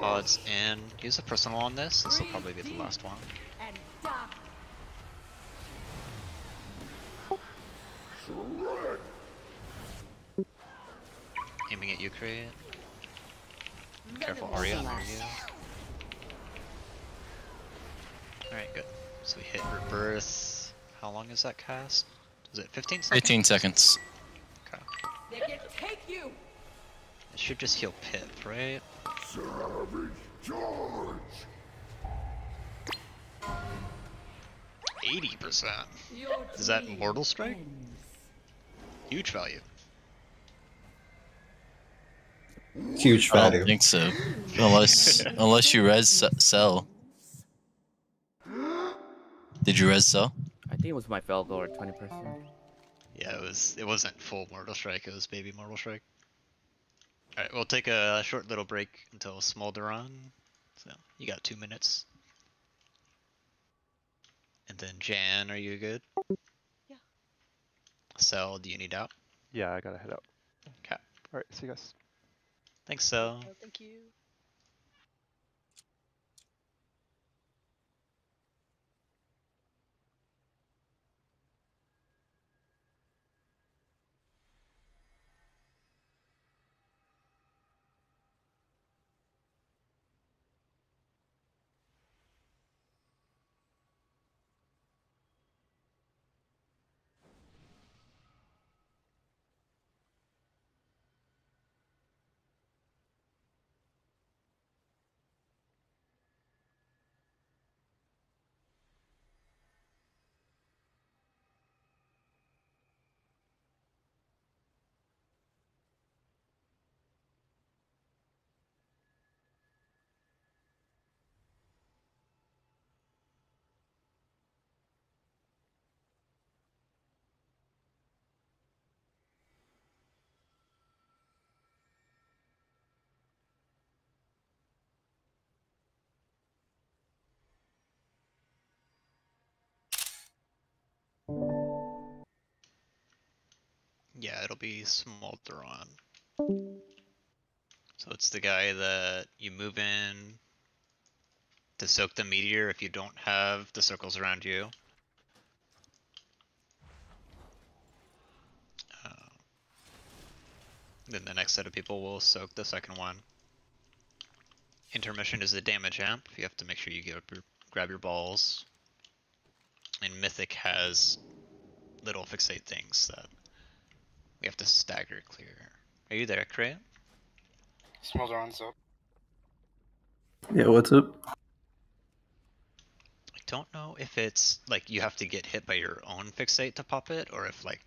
Odds in. Use a personal on this. This will probably be the last one. And die. Aiming at you, Crate. Careful, Arya near you. Alright, good. So we hit Rebirth. How long is that cast? Is it 15 seconds? 15 seconds. Okay. They can take you. It should just heal Pip, right? Savage charge. 80%. Your Is that dream Mortal Strike? ends. Huge value. Huge I value. don't think so. Unless you res sell. Did you res sell? I think it was my Felgor 20%. Yeah, it wasn't full Mortal Strike, it was baby Mortal Strike. Alright, we'll take a short little break until Smolderon. So, you got 2 minutes. And then Jan, are you good? Yeah. Cell, do you need out? Yeah, I gotta head out. Okay. Alright, see you guys. Thanks, Cell. Oh, thank you. be Smolderon. So it's the guy that you move in to soak the meteor if you don't have the circles around you. Then the next set of people will soak the second one. Intermission is the damage amp. You have to make sure you grab your balls. And Mythic has little fixate things that we have to stagger clear. Are you there, Cray? Smolderon's up. Yeah, what's up? I don't know if it's like you have to get hit by your own fixate to pop it, or if like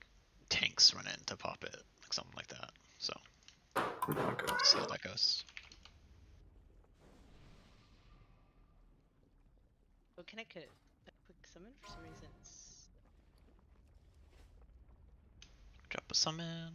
tanks run in to pop it, like something like that. So, see how that goes. Oh, can I cut a quick summon for some reason? Drop a summon.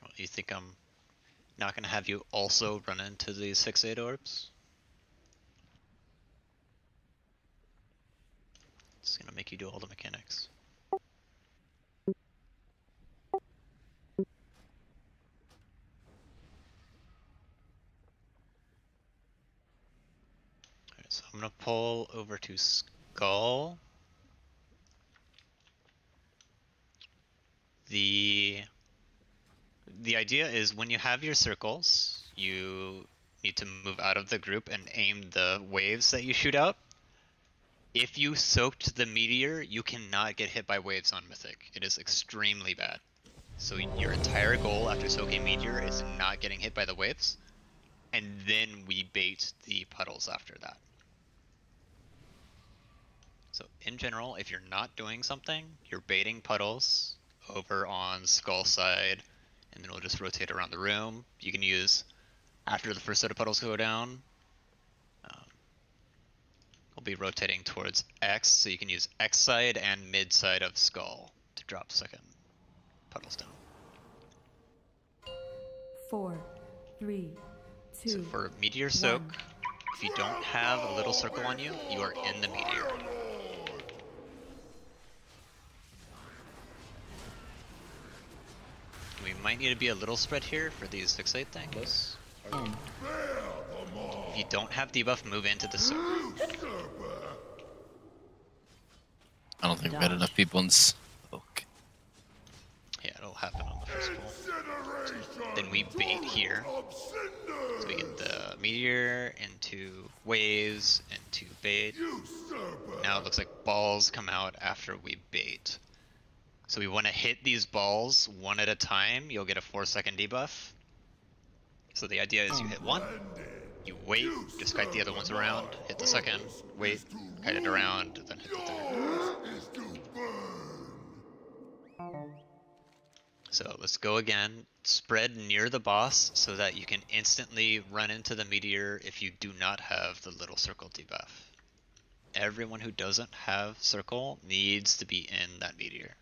Well, you think I'm not gonna have you also run into these 6/8 orbs? It's gonna make you do all the mechanics. Alright, so I'm gonna pull over to Skull. The idea is when you have your circles, you need to move out of the group and aim the waves that you shoot out. If you soaked the meteor, you cannot get hit by waves on Mythic. It is extremely bad. So your entire goal after soaking meteor is not getting hit by the waves, and then we bait the puddles after that. So in general, if you're not doing something, you're baiting puddles over on Skull side, and then we'll just rotate around the room. You can use, after the first set of puddles go down, we'll be rotating towards X, so you can use X side and mid side of Skull to drop second puddles down. 4, 3, 2. So for Meteor Soak, if you don't have a little circle on you, you are in the meteor. We might need to be a little spread here for these fixate things. If you don't have debuff, move into the soak. I don't think we had enough people in Soak. Yeah, it'll happen on the first pull. Then we bait here. So we get the meteor into waves, into bait. Now it looks like balls come out after we bait. So we want to hit these balls one at a time. You'll get a 4-second debuff. So the idea is you hit one, you wait, just kite the other ones around, hit the second, wait, kite it around, then hit the third. So let's go again. Spread near the boss so that you can instantly run into the meteor if you do not have the little circle debuff. Everyone who doesn't have circle needs to be in that meteor.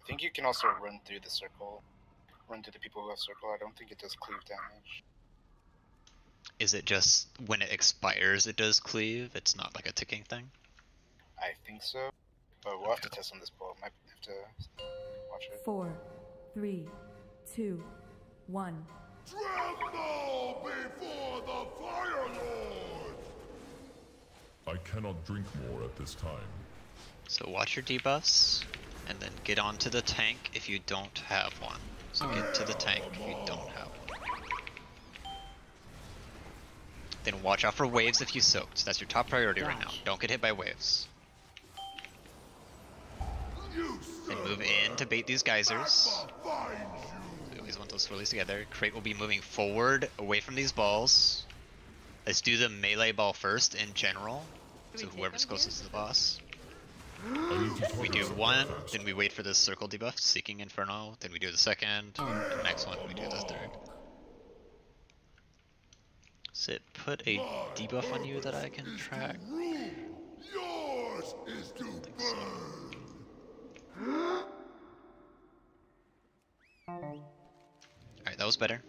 I think you can also run through the circle. Run through the people who have circle. I don't think it does cleave damage. Is it just when it expires it does cleave? It's not like a ticking thing? I think so. But we'll have to test on this pull. Might have to watch it. 4, 3, 2, 1. Tremble before the Fire Lord! I cannot drink more at this time. So watch your debuffs, and then get onto the tank if you don't have one. So get to the tank if you don't have one. Then watch out for waves if you soaked. That's your top priority right now. Don't get hit by waves. Then move in to bait these geysers. We always want those swirlies together. Crate will be moving forward away from these balls. Let's do the melee ball first in general. So whoever's closest to the boss. We do one, then we wait for this circle debuff, Seeking Inferno, then we do the second, the next one we do the third. Does it put a debuff on you that I can track? Yours is to burn. Alright, that was better.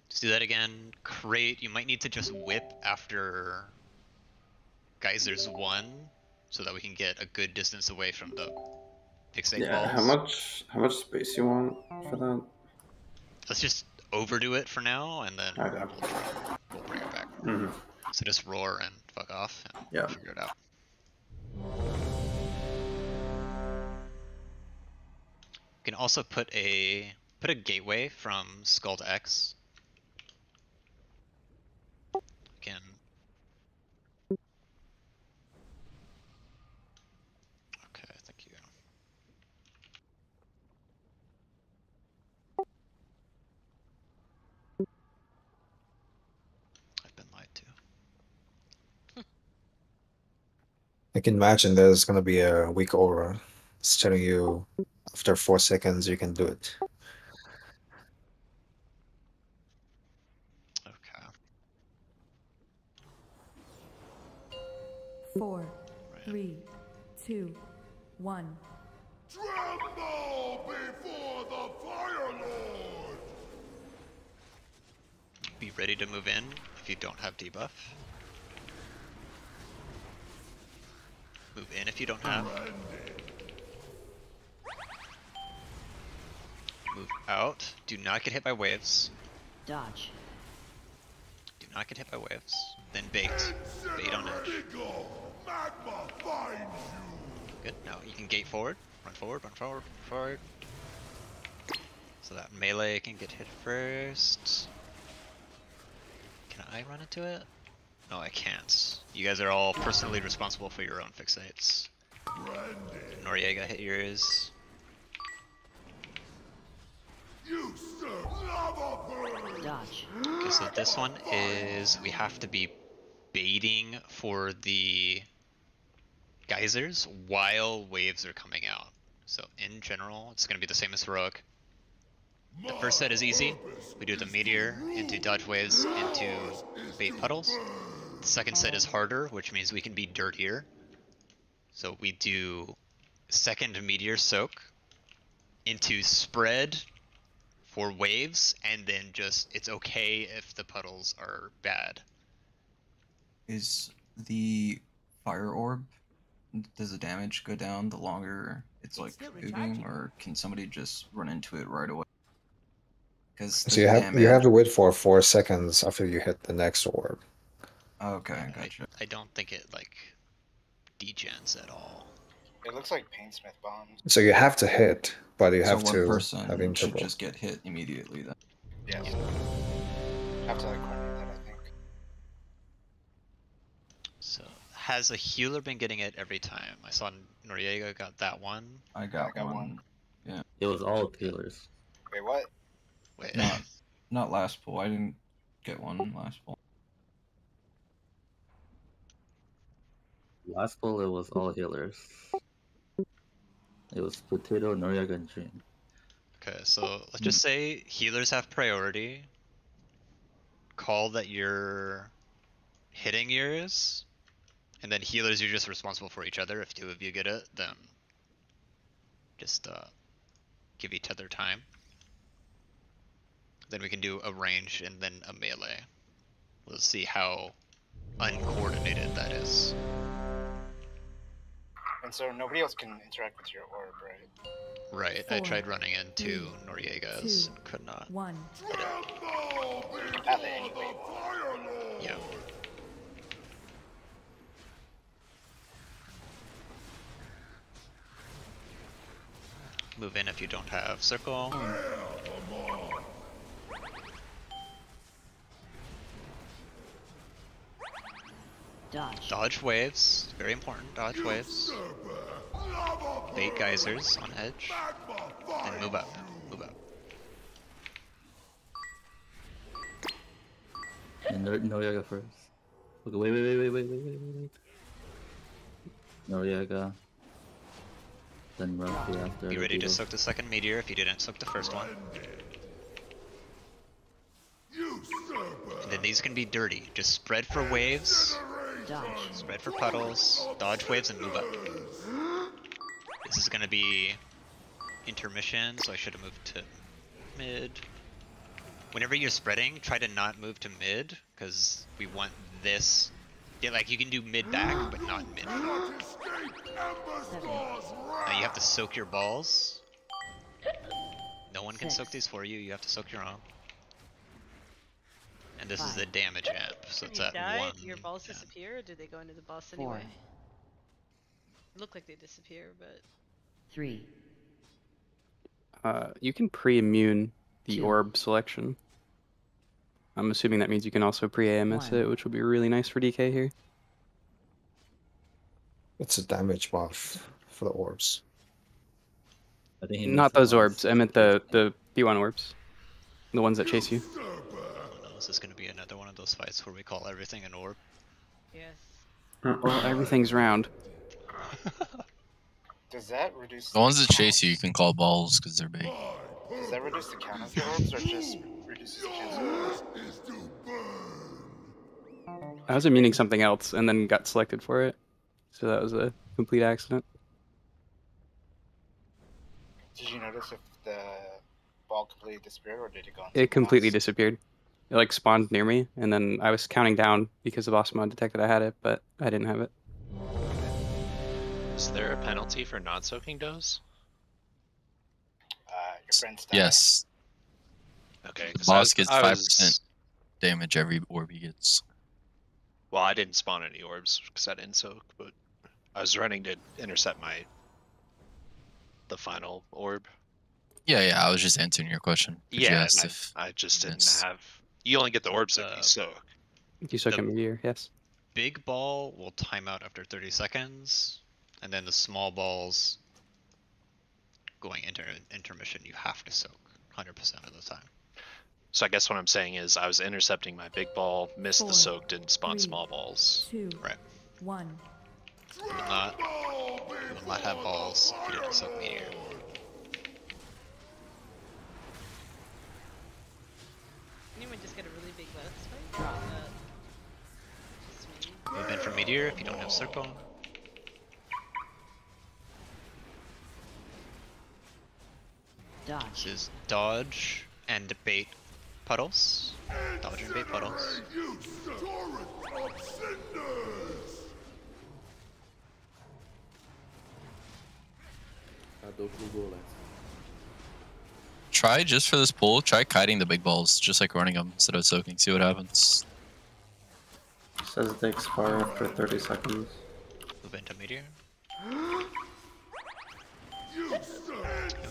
Let's do that again. Crate, you might need to just whip after Geysers 1 so that we can get a good distance away from the fixate Yeah, balls. how much space you want for that? Let's just overdo it for now and then Okay. we'll bring it back. Mhm. So just roar and fuck off and Yeah. figure it out. You can also put a gateway from Skull to X. Again. Okay, thank you. I've been lied to. I can imagine there's gonna be a weak aura. It's telling you after 4 seconds you can do it. Okay. 4, 3, 2, 1. Tremble before the Fire Lord! Be ready to move in if you don't have debuff. Move in if you don't have. Move out. Do not get hit by waves. Dodge. Do not get hit by waves. Then bait. Bait on edge. Magma finds you! Good. Now you can gate forward. Run forward, run forward, run forward. So that melee can get hit first. Can I run into it? No, I can't. You guys are all personally responsible for your own fixates. Noriega, hit yours. You serve lava bird! Dodge. Okay, so this one is we have to be baiting for the geysers while waves are coming out. So in general, it's going to be the same as heroic. The first set is easy. We do the meteor into dodge waves into bait puddles. The second set is harder, which means we can be dirtier. So we do second meteor soak into spread for waves, and then just it's okay if the puddles are bad. Is the fire orb, does the damage go down the longer it's like moving, or can somebody just run into it right away? Because So you have to wait for 4 seconds after you hit the next orb. Okay, gotcha. I don't think it like degens at all. It looks like Painsmith bombs. So you have to hit, but you have so one to person have should interval. just get hit immediately then. Yes. Have to like coordinate that, I think. So has a healer been getting it every time? I saw Noriega got that one. I got one. Yeah. It was all healers. Wait, what? Wait. Not last pull. I didn't get one last pull. Last pull, it was all healers. It was Potato, Noriega, and Dream. Okay, so let's just say healers have priority. Call that you're hitting yours, and then healers, you're just responsible for each other. If 2 of you get it, then just give each other time. Then we can do a range and then a melee. Let's see how uncoordinated that is. And so nobody else can interact with your orb, right? Right, I 4, tried running into 3, Noriega's 2, and could not. 1. Tremble before the Fire Lord! Yeah. Move in if you don't have circle. Dodge. Dodge waves, very important, dodge waves. Bait geysers on edge. And move up, move up. And Noriega first. Okay, wait. Noriega. Then Ruffy after. Be ready to Beetle. soak the second meteor if you didn't soak the first one. And then these can be dirty. Just spread for waves, Dodge. spread for puddles, dodge waves, and move up. This is gonna be intermission, so I should have moved to mid. Whenever you're spreading, try to not move to mid, because we want this. Yeah, like you can do mid back, but not mid front. Now you have to soak your balls. No one can soak these for you, you have to soak your own. And this is the damage amp, so it's you at die, 1. your balls disappear, or do they go into the boss 4, anyway? Look like they disappear, but 3, You can pre-immune the 2. orb selection. I'm assuming that means you can also pre-AMS it, which will be really nice for DK here. It's a damage buff for the orbs. I think he Not needs those to orbs. I meant the P1 orbs, the ones that chase you. Oh no, this is gonna be another one of those fights where we call everything an orb. yes. Well, everything's round. Does that reduce The ones that chase you can call balls because they're big. Does that reduce the count of the orbs or just reduces the chance of I was immuning something else and then got selected for it, so that was a complete accident. Did you notice if the ball completely disappeared or did it go into It completely box? disappeared. It like spawned near me, and then I was counting down because of Osmod detected I had it, but I didn't have it. Is there a penalty for not soaking does? Your friends die. Yes. Okay. The 'cause boss gets I 5% damage every orb he gets. Well, I didn't spawn any orbs because I didn't soak, but I was running to intercept the final orb. Yeah, I was just answering your question. But you Yeah, asked and if I just didn't it's- have. You only get the orbs if you soak. You soak The- him here, yes. Big ball will time out after 30 seconds, and then the small balls going into intermission, you have to soak 100% of the time. So I guess what I'm saying is I was intercepting my big ball, missed 4, the soak, didn't spawn 3, small balls. 2, Right. 1. You will not have balls if you didn't soak meteor. Anyone just get a really big web spike? Or is that just me? Move in for meteor if you don't have circle. Dodge. This is dodge and bait puddles. Dodge and bait puddles. Try just for this pull, try kiting the big balls, just like running them instead of soaking, see what happens. Says they expire after 30 seconds. Move into meteor. And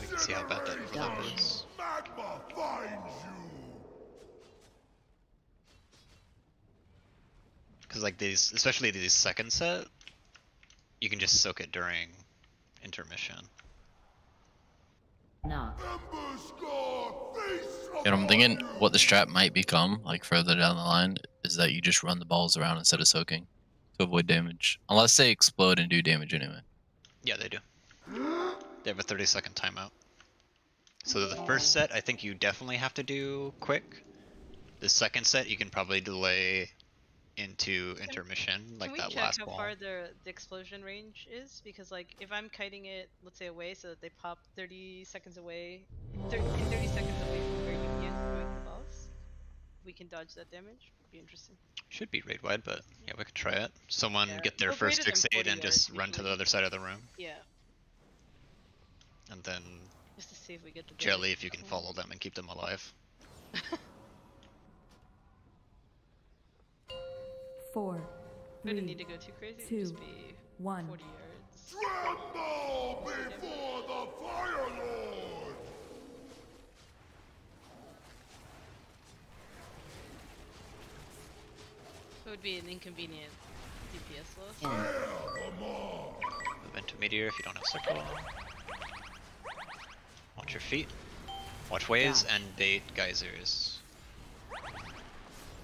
we can see how bad that overlap is. Because like these, especially these second set, you can just soak it during intermission. Knock. And I'm thinking what the strat might become, like further down the line, is that you just run the balls around instead of soaking to avoid damage. Unless they explode and do damage anyway. Yeah, they do. They have a 30-second timeout. So the first set, I think you definitely have to do quick. The second set, you can probably delay into intermission, like Can we that check last how ball. far the explosion range is? Because like, if I'm kiting it, let's say away, so that they pop 30 seconds away, 30 seconds away from where you can with the boss, we can dodge that damage. Would be interesting. Should be raid wide, but yeah, we could try it. Someone Yeah. get their Well, first greater than 6-8 40 and just yards run to the usually. other side of the room. Yeah, And then just to see if we get the jelly damage. if you can follow them and keep them alive. 4, I didn't 3, need to go too crazy. It'd 2, just be 1. 40 yards. Tremble before the Fire Lord! It would be an inconvenient DPS loss. Move into meteor if you don't have circle. Watch your feet. Watch waves and bait geysers.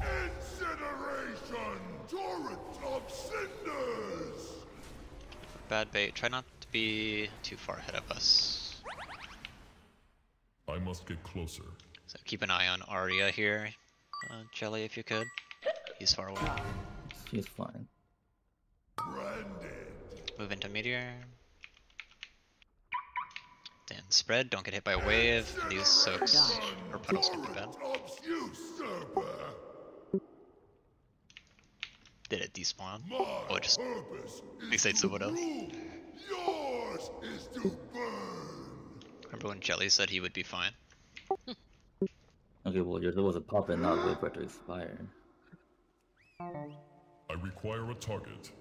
Incineration! Torrent of cinders! Bad bait. Try not to be too far ahead of us. I must get closer. So keep an eye on Arya here. Jelly, if you could. He's far away. She's fine. Move into meteor. Then spread. Don't get hit by a wave. These soaks or puddles can be bad. Did it despawn? Oh, it just excites someone else. Yours is to burn. Remember when Jelly said he would be fine? Okay, well, yours was a pop and not wait for it to expire. I require a target.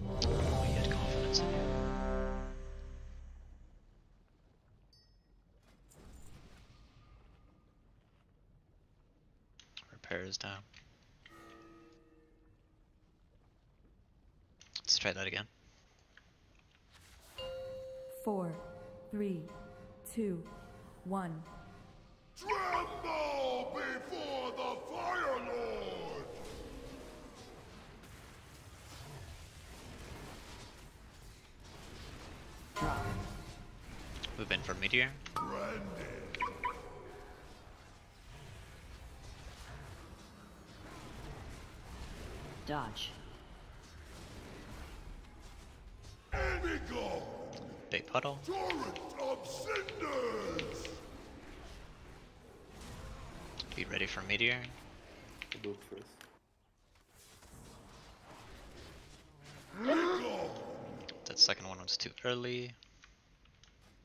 Oh, he had confidence in you. Repairs down. Let's try that again. 4, 3, 2, 1. Tremble before the Fire Lord! Move in for meteor. Dodge. Enemy gone! Big puddle. Torrent of cinders! Be ready for meteor. Move first. That second one was too early.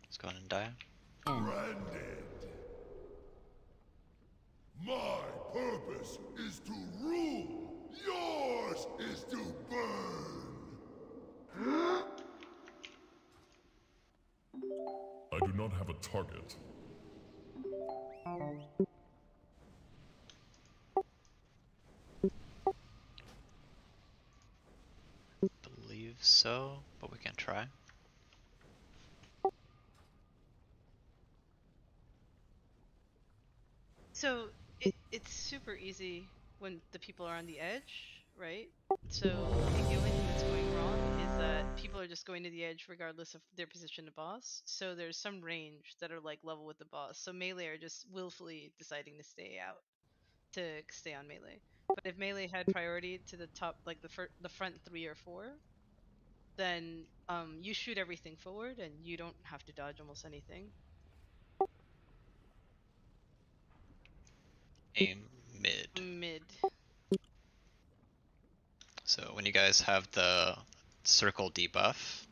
Let's go ahead and die. Branded. My purpose is to rule. Yours is to burn. I do not have a target. Believe so, but we can try. So it's super easy when the people are on the edge, right? So I think the only thing that's going wrong is that people are just going to the edge regardless of their position to boss. So there's some range that are like level with the boss. So melee are just willfully deciding to stay out, to stay on melee. But if melee had priority to the top, like the front 3 or 4, then you shoot everything forward and you don't have to dodge almost anything. Aim mid. Mid. So when you guys have the circle debuff,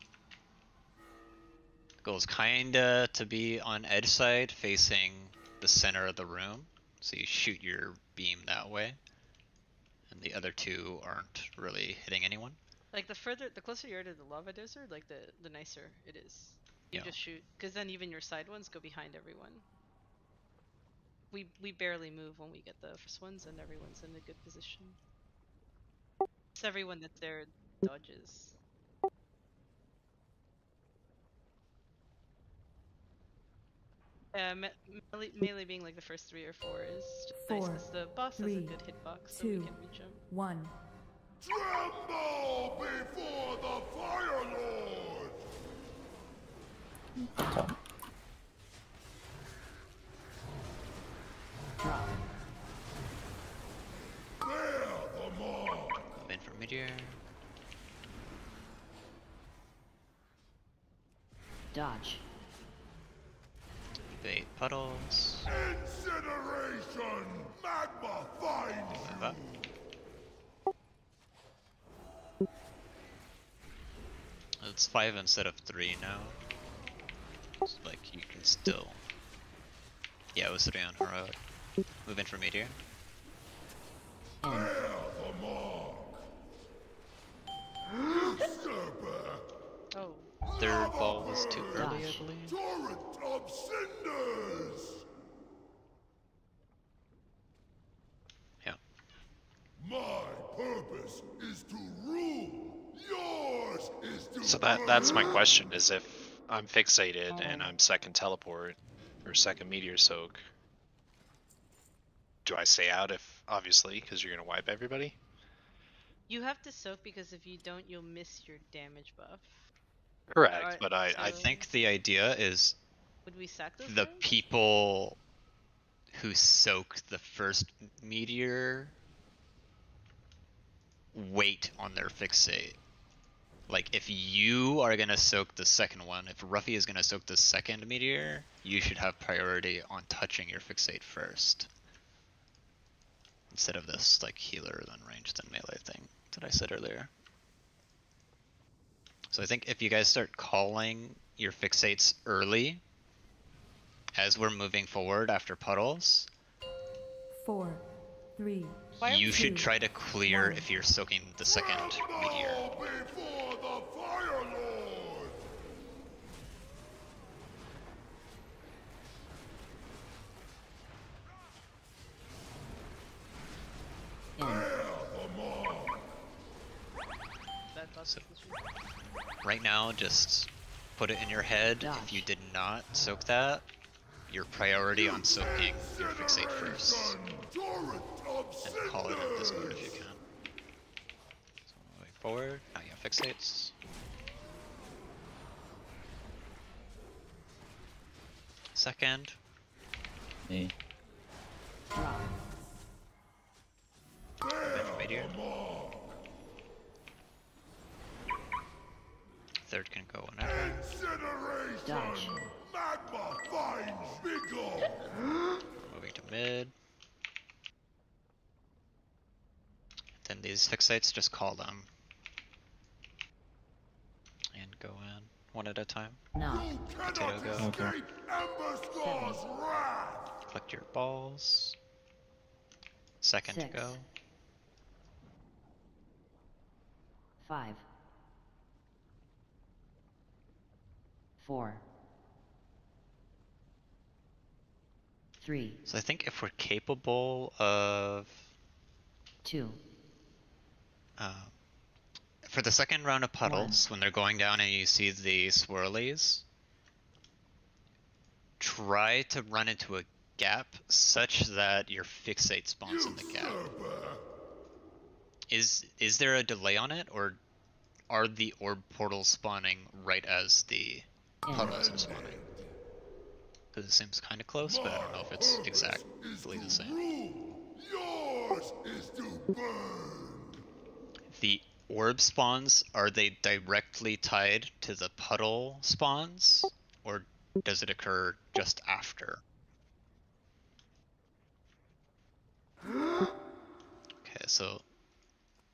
the goal is kinda to be on edge side facing the center of the room. So you shoot your beam that way. And the other two aren't really hitting anyone. Like the closer you are to the lava desert, like the nicer it is. You Yeah. just shoot, because then even your side ones go behind everyone. We barely move when we get the first ones, and everyone's in a good position. It's everyone that's there dodges. Melee being like the first 3 or 4 is just nice 4, because the boss has a 3, good hitbox, so we 2, can reach him. 1. Tremble before the Fire Lord! Bear the mark! Move in for meteor. Dodge. Bait puddles. Incineration! Magma finds Move up. It's 5 instead of 3 now. So, like, you can still... Yeah, it was 3 on heroic. Move in for meteor. Bear the mark! Usurper! Oh. Third ball was too early, I believe. Torrent of cinders! Yeah. My purpose is to rule. Yours is to So that's my question, is if I'm fixated and I'm second teleport or second meteor soak, do I stay out if, obviously, because you're going to wipe everybody? You have to soak because if you don't, you'll miss your damage buff. Correct, Alright, but I think the idea is would we sack those the guys? people who soak the first meteor wait on their fixate. Like, if you are gonna soak the second one, if Ruffy is gonna soak the second meteor, you should have priority on touching your fixate first. Instead of this, like, healer, then range, then melee thing that I said earlier. So I think if you guys start calling your fixates early, as we're moving forward after puddles, 4, 3, you should try to clear if you're soaking the second meteor. Before the Fire Lord! So, right now, just put it in your head, if you did not soak that, your priority on soaking your fixate first. And call it in Discord if you can. So moving forward, now you have fixates. Second. Me. Meteor. Third can go whenever. Dodge. Magma finds Biggle. Moving to mid. Then these fixates, just call them. And go in one at a time. No. Potato go. Okay. Collect your balls. Second to 6. go. 5. 4. 3. So I think if we're capable of 2. For the second round of puddles, when they're going down and you see the swirlies, try to run into a gap such that your fixate spawns in the gap. Is there a delay on it, or are the orb portals spawning right as the puddles are spawning? Because it seems kind of close, but I don't know if it's exactly the same. Yours is to burn. The orb spawns, are they directly tied to the puddle spawns, or does it occur just after? Okay, so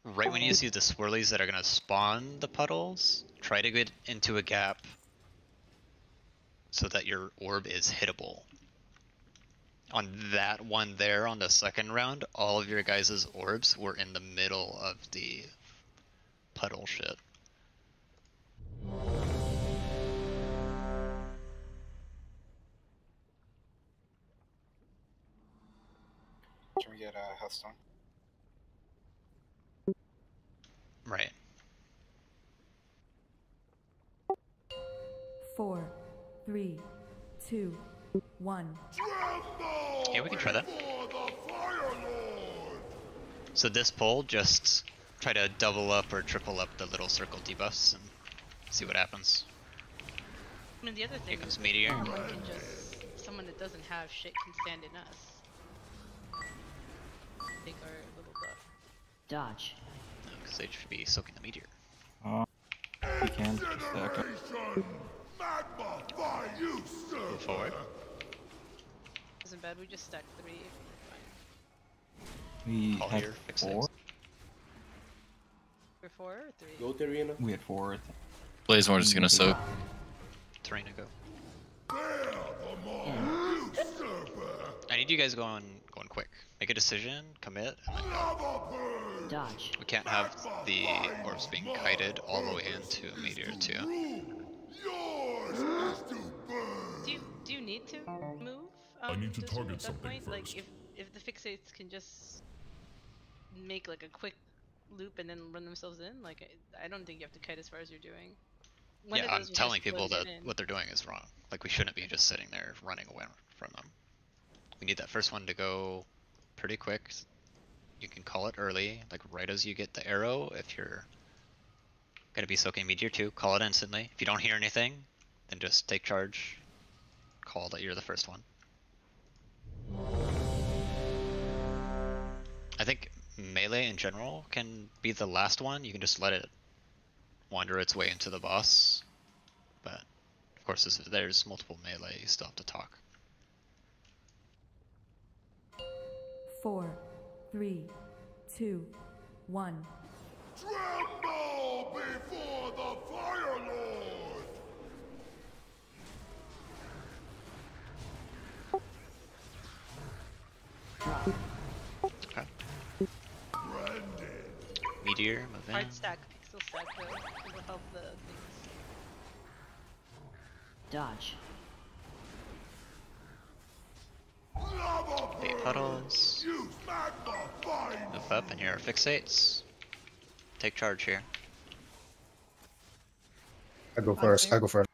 right when you see the swirlies that are going to spawn the puddles, try to get into a gap so that your orb is hittable. On that one there, on the second round, all of your guys' orbs were in the middle of the puddle shit. Can we get a Healthstone? Right. 4, 3, 2, 1. Yeah, we can try that. So this pull, just try to double up or triple up the little circle debuffs and see what happens. I mean, the other thing Here comes is Meteor. someone that doesn't have shit can stand in us. Take our little buff. Dodge. Because they should be soaking the meteor. You can. Just stack up. Move forward. Isn't bad, we just stacked 3. We Call had your fixates. 4. For 4 or 3? Go to arena. We had 4. I think. Blazemore is gonna soak. Terrain to go. I need you guys going quick. Make a decision, commit, and then go. Dodge. We can't have the orbs being kited all the way into a meteor too. Do you need to move? I need to this target at that something point? first. Like if the fixates can just make like a quick loop and then run themselves in, like I don't think you have to kite as far as you're doing. When Yeah, it I'm does, we're telling just people that floating in. what they're doing is wrong. Like, we shouldn't be just sitting there running away from them. We need that first one to go pretty quick. You can call it early, like right as you get the arrow. If you're gonna be soaking meteor 2, call it instantly. If you don't hear anything, then just take charge. Call that you're the first one. melee in general can be the last one. You can just let it wander its way into the boss. But of course, if there's multiple melee, you still have to talk. 4, 3, 2, 1. Tremble before the Fire Lord! Okay. Meteor, move in. Hard stack, pixel stack though. It will help the things. Dodge. Bait puddles. Move up, and here are fixates. Take charge here. I go first. I go first.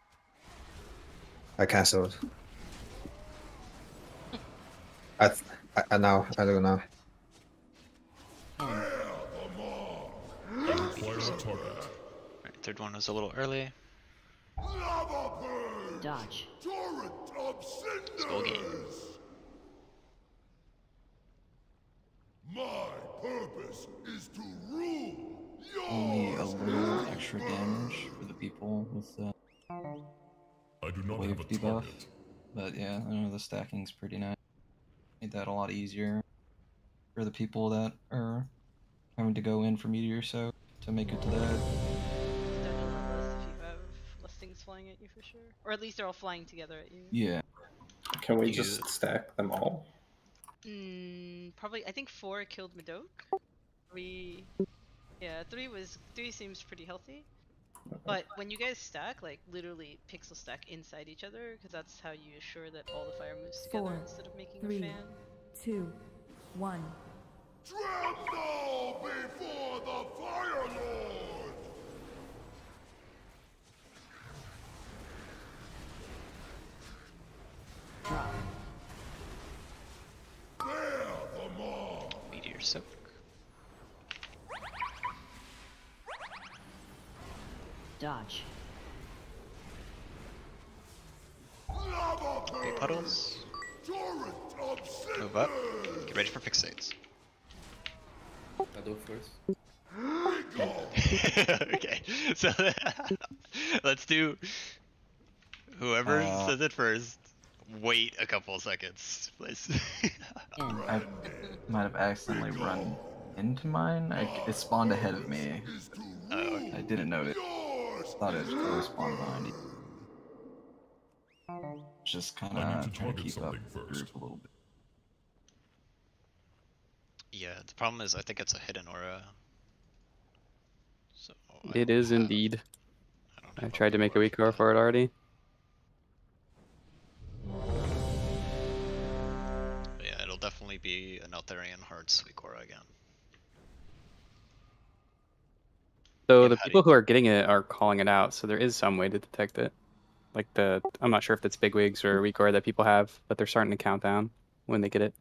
I canceled. I now. I don't know. Right, third one was a little early. Dodge. Skull game. My purpose is to rule your Only a little extra damage for the people with the I do not wave have a debuff. target. But yeah, I know the stacking's pretty nice. Made that a lot easier for the people that are having to go in for meteor soak to make it to that. It's definitely a lot less if you have less things flying at you for sure. Or at least they're all flying together at you. Yeah. Can we just stack them all? Probably. I think 4 killed Madoc. 3, yeah, 3 seems pretty healthy. But when you guys stack, like literally pixel stack inside each other, because that's how you assure that all the fire moves together 4, instead of making 3, a fan. 2, 1. Tremble before the Fire Lord! Drop. Bear the maw! Meteor soak. Dodge. Bait puddles. Torrent of Move up. Get ready for fixates. I do first. Okay, so let's do whoever says it first. Wait a couple seconds, please. I might have accidentally run into mine. It spawned ahead of me. I didn't know it. Thought it was spawned behind you. Just kind of trying to keep up the group a little bit. Yeah, the problem is I think it's a hidden aura. So It is indeed. I tried to make a weak aura for it already. but yeah, it'll definitely be an Altharian Hearts weak aura again. So the people who are getting it are calling it out, so there is some way to detect it. Like I'm not sure if it's bigwigs or weak aura that people have, but they're starting to count down when they get it.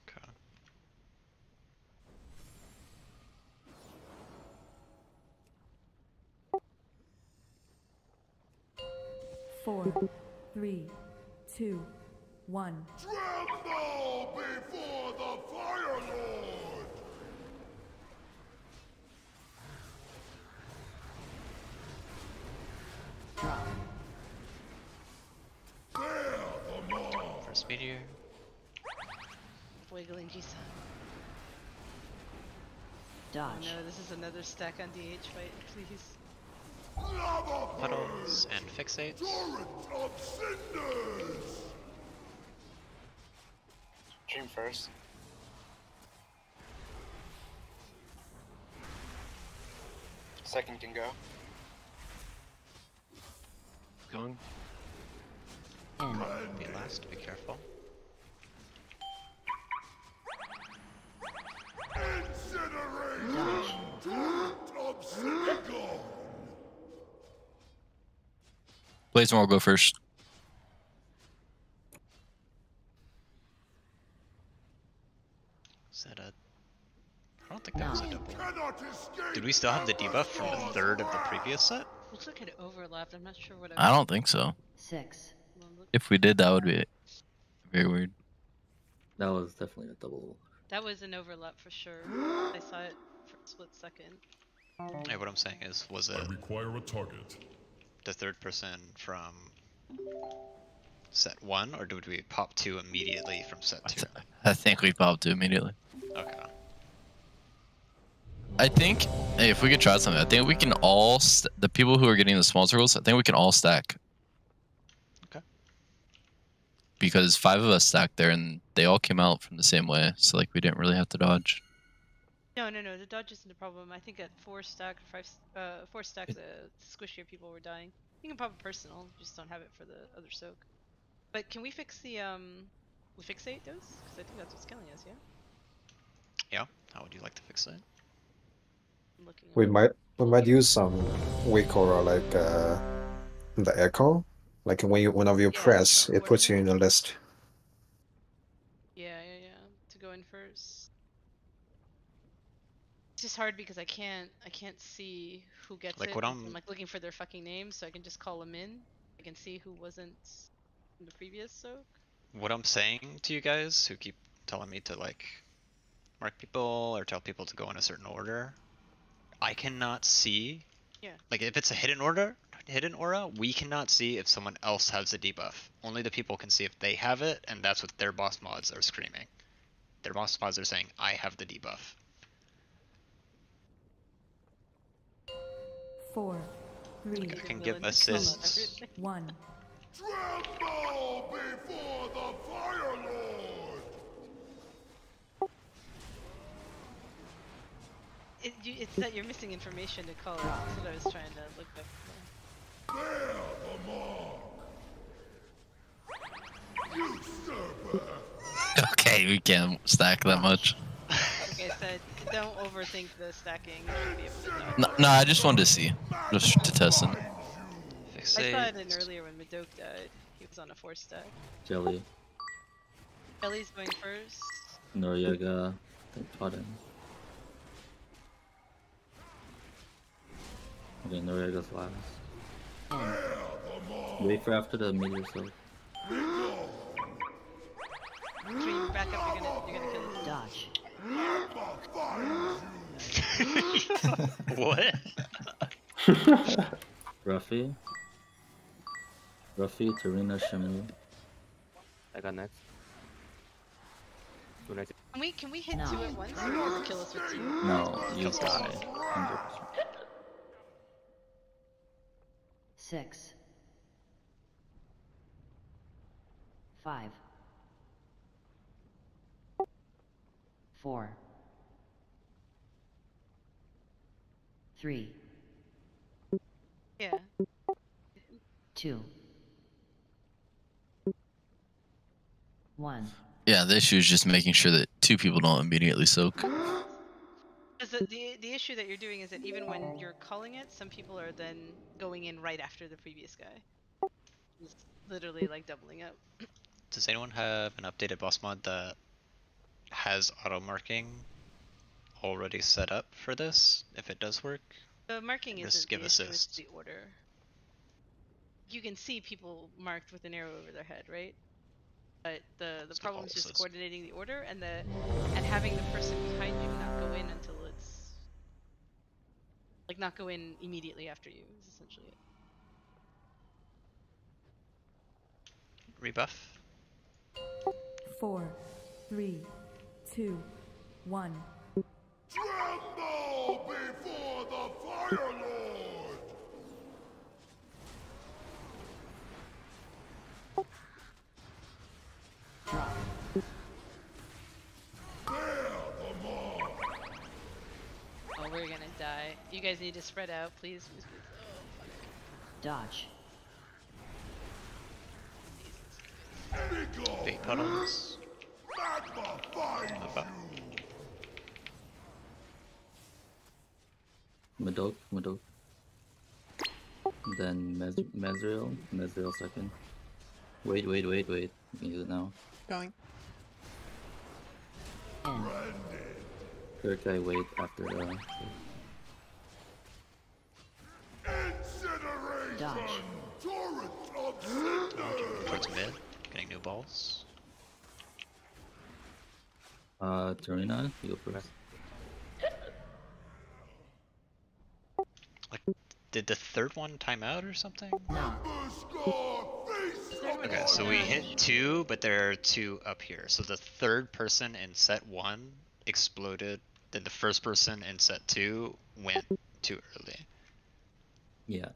Okay. 4, 3, 2, 1. Tremble before the Fire Lord! Drop. Bear the maw! First meteor. Wiggling G-Sun. Dodge. Oh no, this is another stack on DH fight, please. Puddles and fixates. Torrent of cinders! Dream first. Second can go. Going. Be last, be careful. Incineration! Torrent of Cinnagon! Blazemore will go first. Is that a... I don't think that was a double. Did we still have the debuff from the third of the previous set? Looks like it overlapped. I'm not sure what I don't think so. 6. If we did, that would be very weird. That was definitely a double. That was an overlap for sure. I saw it for a split second. Yeah, what I'm saying is, was it I require a target. the third person from set 1, or did we pop 2 immediately from set 2? I think we popped 2 immediately. Okay. I think, hey, if we could try something, I think we can all, the people who are getting the small circles, I think we can all stack. Okay. Because 5 of us stacked there and they all came out from the same way, so like we didn't really have to dodge. No, the dodge isn't a problem. I think at 4 stack, 4 stack, the squishier people were dying. You can pop a personal, just don't have it for the other soak. But can we fix the fixate dose? Because I think that's what's killing us, yeah? Yeah, how would you like to fix it? I'm looking We might use some weak aura like the echo. Like whenever you press, it puts you in a list. Yeah. To go in first. It's just hard because I can't see who gets Like it. what I'm like looking for their fucking names, so I can just call them in. I can see who wasn't in the previous soak. What I'm saying to you guys who keep telling me to like mark people or tell people to go in a certain order, I cannot see. Yeah. Like if it's a hidden aura, we cannot see if someone else has the debuff. Only the people can see if they have it, and that's what their boss mods are screaming. Their boss mods are saying, I have the debuff. 4, 3, Like I can give assists. 1. Tremble before the Fire Lord! It's that you're missing information to call it. That's what I was trying to look up. There the mark! Usurper! Okay, we can't stack that much. Like I said, don't overthink the stacking. You should be able to dodge. No, I just wanted to see. Just to test it. I saw it in earlier when Madoke died. He was on a 4 stack. Jelly. Jelly's going first. Noriega. Pardon. Okay, Noriega's last. Wait for after the meteor soak. Dream, back up. You're gonna kill us. Dodge. What? Ruffy, Tarina, Shimmy. I got next. Who next? Can we hit 2 at once? Or will it kill us with 2? No, you die. 100%. 6, 5, 4, 3, Yeah. 2, 1. Yeah, the issue is just making sure that 2 people don't immediately soak. The issue that you're doing is that even when you're calling it, some people are then going in right after the previous guy. It's literally like doubling up. Does anyone have an updated boss mod that has auto marking already set up for this? If it does work, The marking just isn't give the issue, it's assist. the order. You can see people marked with an arrow over their head, right? But the problem is just assist. coordinating the order and having the person behind you not go in until it's like not go in immediately after you is essentially it. Rebuff. 4, 3, 2, 1. Tremble before the Fire Lord! Drop. Oh, we're gonna die. You guys need to spread out, please. Please, please. Oh, fuck. Dodge. Big puddles. Above. Madoke. Then Mesriel second. Wait. You can use it now. Going. Third guy wait after the... Dodge. Towards mid. Getting new balls. Torina, you go first. Did the third one time out or something? Okay, so we hit 2, but there are 2 up here. So the third person in set 1 exploded, then the first person in set 2 went too early. Yeah.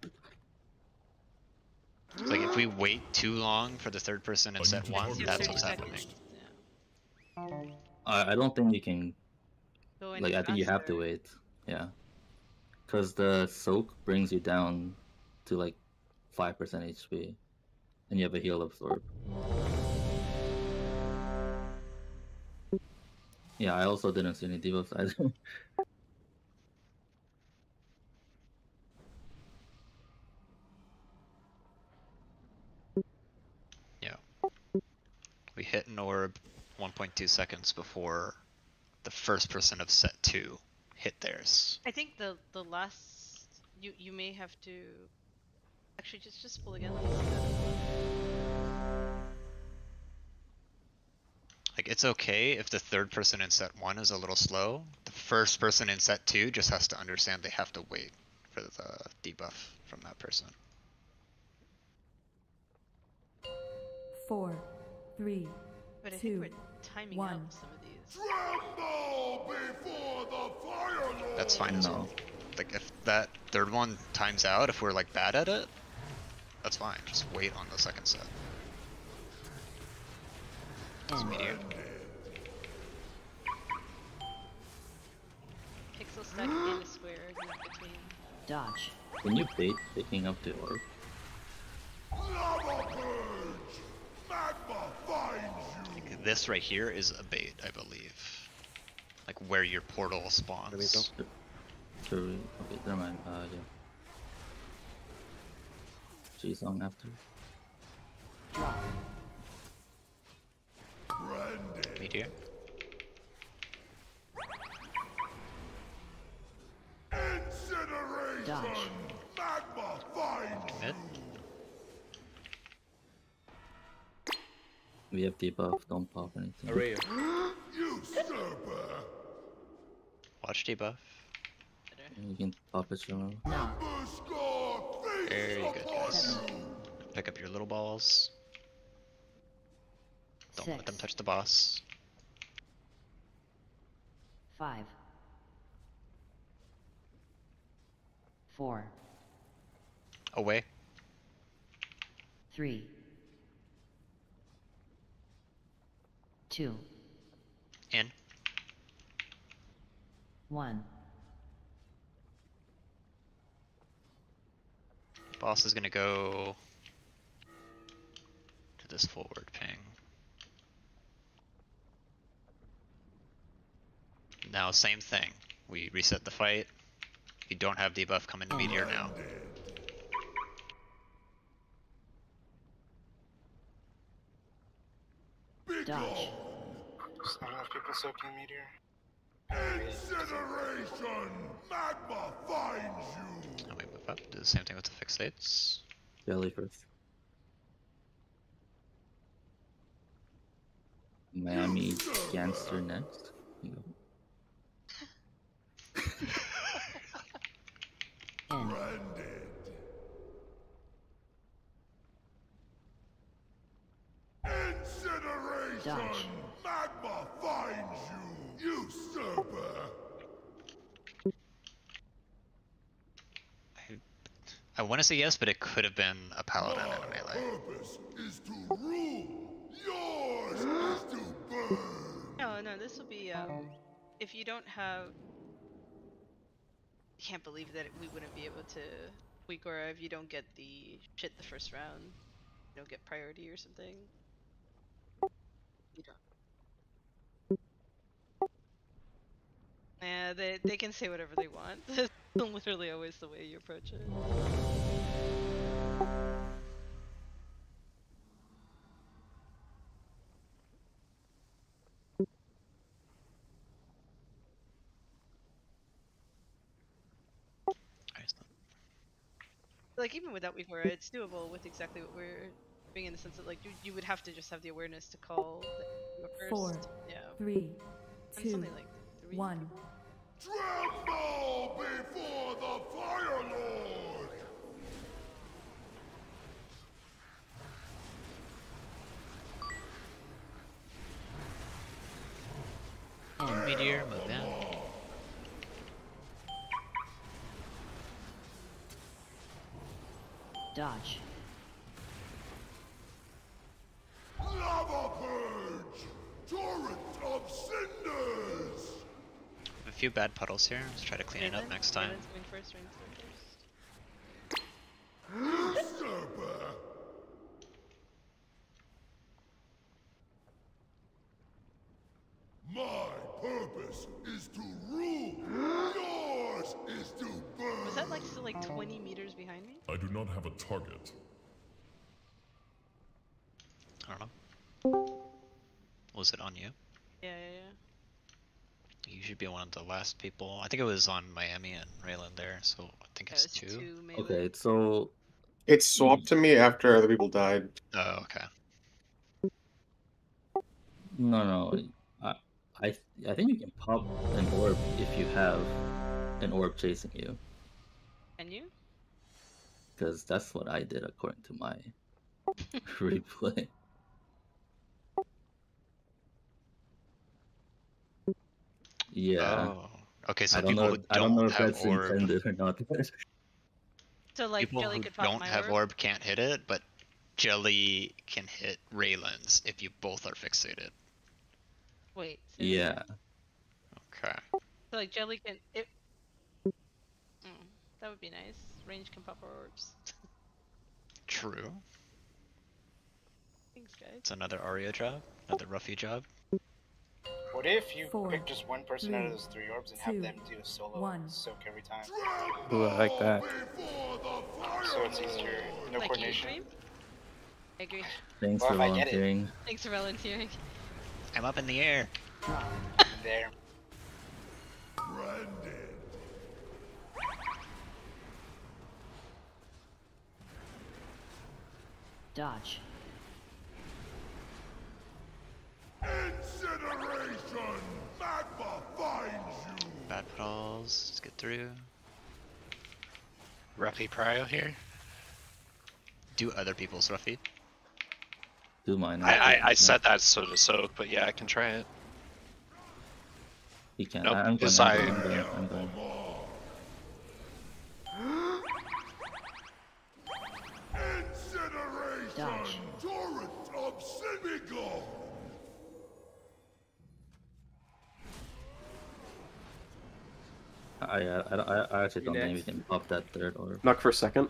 So like if we wait too long for the third person in set 1, that's what's happening. I don't think you can. Go any Like, I think you have to faster. wait. Yeah. Because the soak brings you down to like 5% HP, and you have a heal absorb. Yeah, I also didn't see any debuffs either. Yeah. We hit an orb 1.2 seconds before the first person of set 2 hit theirs. I think the last you may have to actually just pull again. Let me see that. Like it's okay if the third person in set 1 is a little slow. The first person in set 2 just has to understand they have to wait for the debuff from that person. 4, 3, But I 2, think we're timing 1. out some of these. Tremble before the Fire Lord! That's fine as well. Like if that third one times out, if we're like bad at it, that's fine. Just wait on the second set. It's meteor. Pixel stack in a square, not between. Dodge. Can you bait picking up the orb? Lava Purge! Magma finds you! Like, this right here is a bait, I believe. Like where your portal spawns. Sure. Okay, never mind. Yeah. G-Song after. Meteor. Incineration! Dodge. Magma finds Mid. We have debuff, don't pop anything. Usurper! Watch debuff. You can pop it, sure. Very good, guys. Pick up your little balls. Don't let them touch the boss. 5, 4, Away. 3, 2, In. 1. Boss is gonna go to this forward ping. Now same thing. We reset the fight. You don't have debuff, come into meteor now. Dodge. There's not enough people soaking meteor. Incineration! Magma finds you! And we move up, do the same thing with the fixates. Jelly first. Miami Gangster next. Here you go. Branded. Incineration! Dodge. Magma finds you! Usurper! I want to say yes, but it could have been a paladin in a melee. Purpose is to rule. Yours is to burn. No, this will be if you don't have. I can't believe that we wouldn't be able to Weekora if you don't get the shit the first round. You don't get priority or something. You don't. Yeah, they can say whatever they want. That's literally always the way you approach it. Like even without Weekora, it's doable with exactly what we're doing in the sense that like you would have to just have the awareness to call the first. 4, Yeah. 3, 2, something like 3. 1. Tremble before the Fire Lord! Meteor, move in. Dodge. Lava Purge! Torrent of Cinders! A few bad puddles here. Let's try to clean it up next time. Raven's going first, Raven's going first. Usurper! My purpose is to rule. Yours is to burn. Was that like still like 20 meters behind me? I do not have a target. I don't know. Was it on you? Yeah. You should be one of the last people. I think it was on Miami and Raylan there, so I think it's two. Okay, so It swapped to me after other people died. Oh, okay. no. I think you can pop an orb if you have an orb chasing you. Can you? Because that's what I did according to my replay. Yeah. Oh. Okay, so I don't people know, who I don't know don't if have that's orb, intended or not. So like people Jelly who could pop don't my have orb? orb can't hit it, but Jelly can hit Raylan's if you both are fixated. Wait. Yeah. Okay. So like Jelly can that would be nice. Range can pop our orbs. True. Thanks, guys. It's another Aria job, another Ruffy job. What if you 4, pick just one person out of 3, those 3 orbs and 2, have them do a solo 1. soak every time? Ooh, I like that. So it's easier, no Like coordination. E-Stream? I agree. Thanks Well, for if I get it. volunteering. Thanks for volunteering. I'm up in the air. There. Dodge. Incineration! Magma finds you! Bad puddles. Let's get through. Ruffy Prio here. Do other people's Ruffy. Do mine. I said that so to soak, but yeah, I can try it. You can. Nope, I'm going. because I'm going. Incineration! Torrent of Simigo! I actually don't think we can pop that third orb. Knock for a second.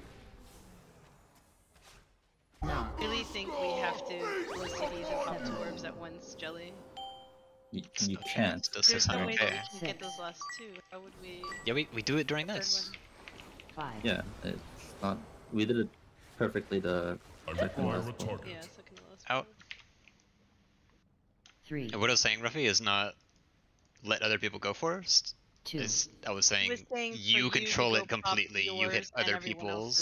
I really think we have to go CDs and pop 2 orbs at once, Jelly. You can't. Still There's no way that 600k. we can get those last 2. How would we? Yeah, we do it during Third this. 5. Yeah, it's not. We did it perfectly the second Acquire last a one. target. Yeah, second to last. Out. 3. And what I was saying, Ruffy, is not let other people go first. 2. I was saying, was saying for you you to control go it completely. pop You hit yours and other everyone people's.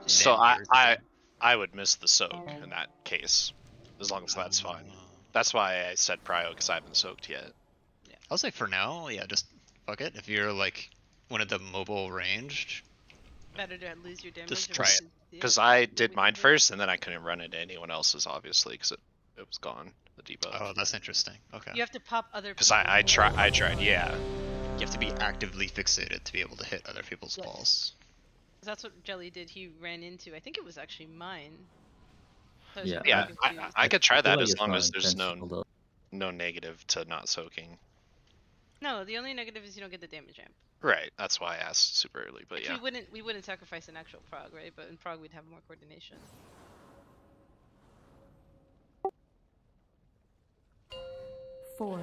So then yours. I would miss the soak in that case, as long as that's fine. That's why I said Prio, because I haven't soaked yet. I'll say for now, yeah, just fuck it. If you're like one of the mobile ranged, Better to lose your damage. Just or try lose it. your deal. Because I did mine first, and then I couldn't run into anyone else's, obviously, because it was gone, the debuff. oh, that's interesting. Okay. You have to pop other. Because I tried, yeah. You have to be actively fixated to be able to hit other people's balls. That's what Jelly did. He ran into. I think it was actually mine. So I was Yeah. really Yeah, confused. I could try feel that like as it's long not as there's intentional, though. no negative to not soaking. No, the only negative is you don't get the damage amp. Right, that's why I asked super early, but Which yeah. we wouldn't sacrifice an actual prog, right? But in prog we'd have more coordination. 4,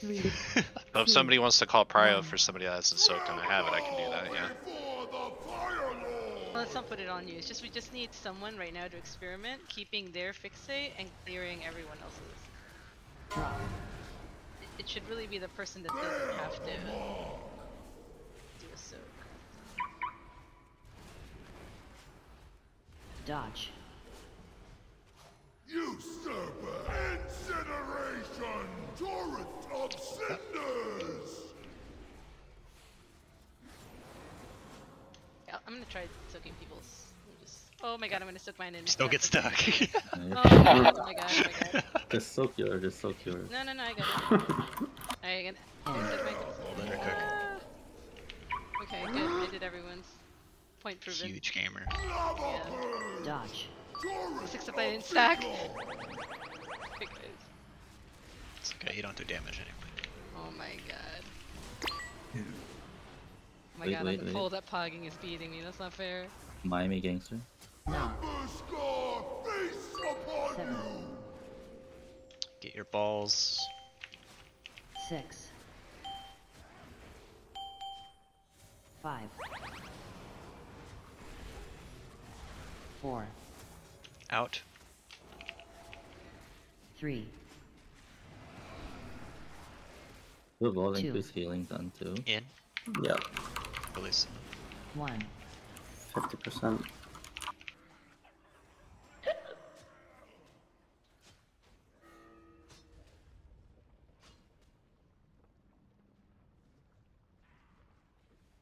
3. So if somebody wants to call Prio for somebody that hasn't soaked and I have it, I can do that, yeah. Well, let's not put it on you. It's just we just need someone right now to experiment, keeping their fixate and clearing everyone else's. It should really be the person that doesn't have to do a soak. Dodge. Usurper! Incineration! Torrent of cinders! Yeah, I'm gonna try soaking people's. Oh my god, I'm gonna soak mine in. Just don't get stuck. Oh my god, oh my god, oh my god. Just soak yours, just soak yours. No, I got it. I can soak mine. Let her cook. Okay, good. I did everyone's. Point proven. Huge gamer. Yeah. Dodge. Except I didn't stack. Okay, guys. It's okay, you don't do damage anyway. Oh my god. Dude. Oh my Wait, god, wait, I'm wait. full that pogging is beating me. That's not fair. Miami Gangster. No. Scar, face upon 7. Get your balls. 6. 5. 4. Out. 3. We've all 2. increased healing done too. In. Yeah, Release. 1. 50%.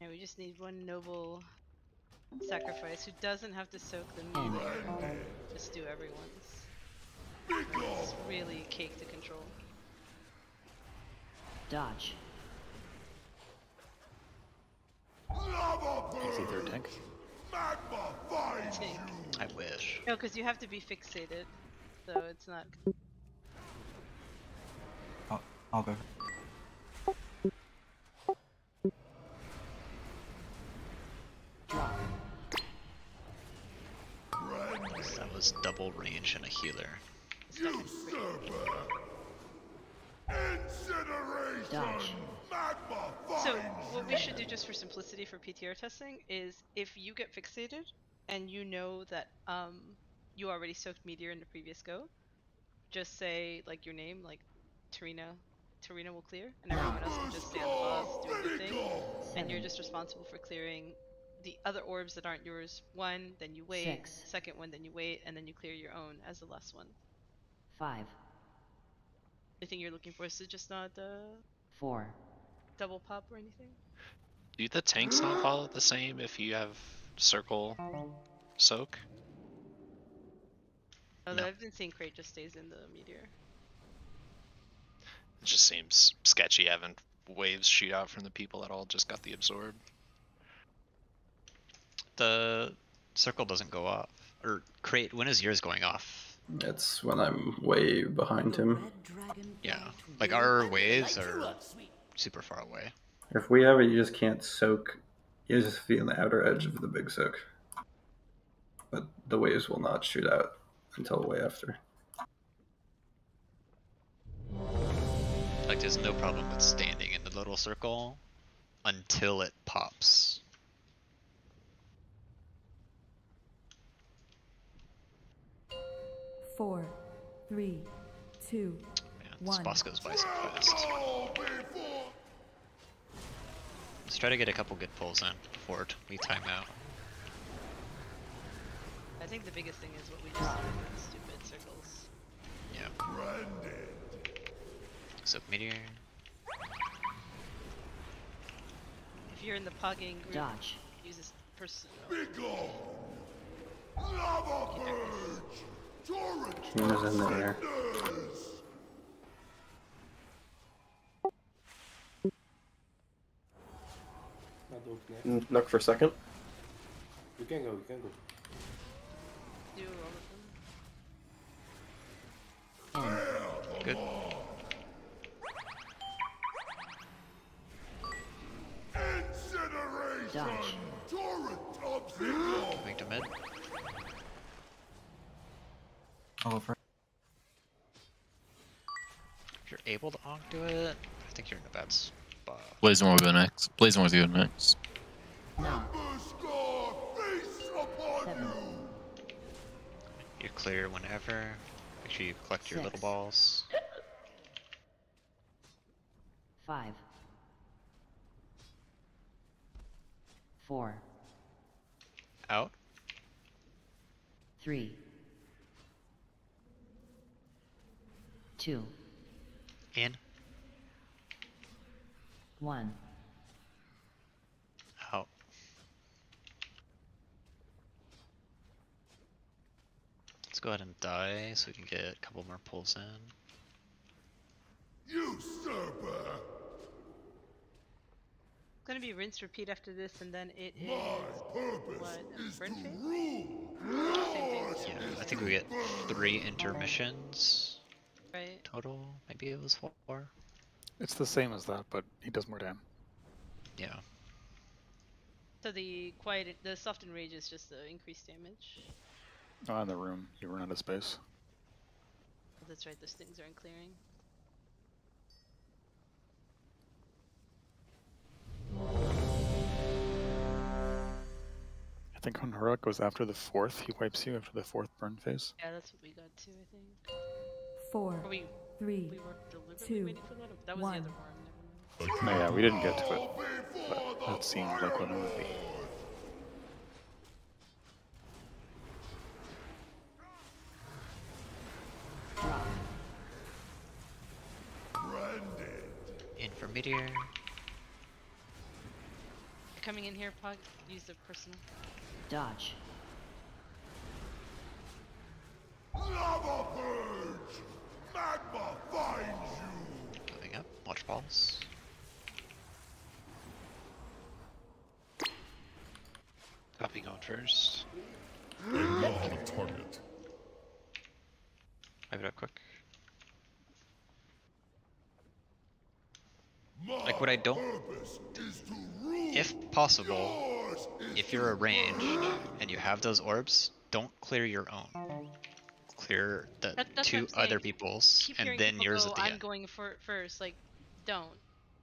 And we just need one noble sacrifice who doesn't have to soak the meat. Just do everyone's. It's really cake to control. Dodge. Easy third tank. I wish. No, because you have to be fixated, so it's not. I'll go. That was double range and a healer. Dodge. So what we should do just for simplicity for PTR testing is if you get fixated and you know that you already soaked meteor in the previous go, just say like your name, like Tarina will clear, and everyone else can just stay on the boss doing the thing, and you're just responsible for clearing the other orbs that aren't yours. One, then you wait. 6. Second one, then you wait, and then you clear your own as the last one. 5. The thing you're looking for is to just not 4. double pop or anything. Do the tanks not follow the same if you have circle soak? Although No. I've been seeing Crate just stays in the meteor. It just seems sketchy having waves shoot out from the people that all just got the absorb. The circle doesn't go off. Or crate, when is yours going off? It's when I'm way behind him. Yeah. Like our waves are super far away. If we have it, you just can't soak. You just be on the outer edge of the big soak. But the waves will not shoot out until way after. Like there's no problem with standing in the little circle until it pops. 4, 3, 2, Man, 1. this boss goes by so fast. Let's try to get a couple good pulls in before we time out. I think the biggest thing is what we just did with the stupid circles. Yeah. So meteor. If you're in the pogging group, Dodge. use this person. Lava purge! Torrent Humor's in the air. Knock for a second. You can go, you can go. Do all of them. Good. Incineration! Dodge. Torrent of Zero! Moving to mid. I'll go first. If you're able to onk do it, I think you're in a bad spot. Blazemore will go next. Blazemore will go next. No. Scar, face upon 7. you! You're clear whenever. Make sure you collect your 6. little balls. 5. 4. Out. 3. 2. In. 1. Out. Let's go ahead and die so we can get a couple more pulls in. Usurper! It's gonna be rinse repeat after this, and then it is what? Burn phase? Yeah, I think we get 3 intermissions Right. total. Maybe it was 4. It's the same as that, but he does more damage. Yeah. So the soft enrage is just the increased damage. Oh, in the room, you run out of space. Oh, that's right, those things aren't clearing. I think when Hurok goes after the 4th, he wipes you after the 4th burn phase. Yeah, that's what we got too, I think. 4, Or we 3, were deliberately 2, waiting for that. That was 1. the other arm. No, yeah, we didn't get to it, but that seemed like what it would be. In for meteor. Coming in here, Pog, use the personal. Dodge. Lava purge! Magma finds you! Coming up, watch balls. Copy going first. Lock on target. Wipe it up quick. Like what I don't, if possible, if you're arranged and you have those orbs, don't clear your own. Clear the That's what I'm 2 other saying. people's, Keep and hearing then people yours go, at the I'm end. going for first. Like, don't.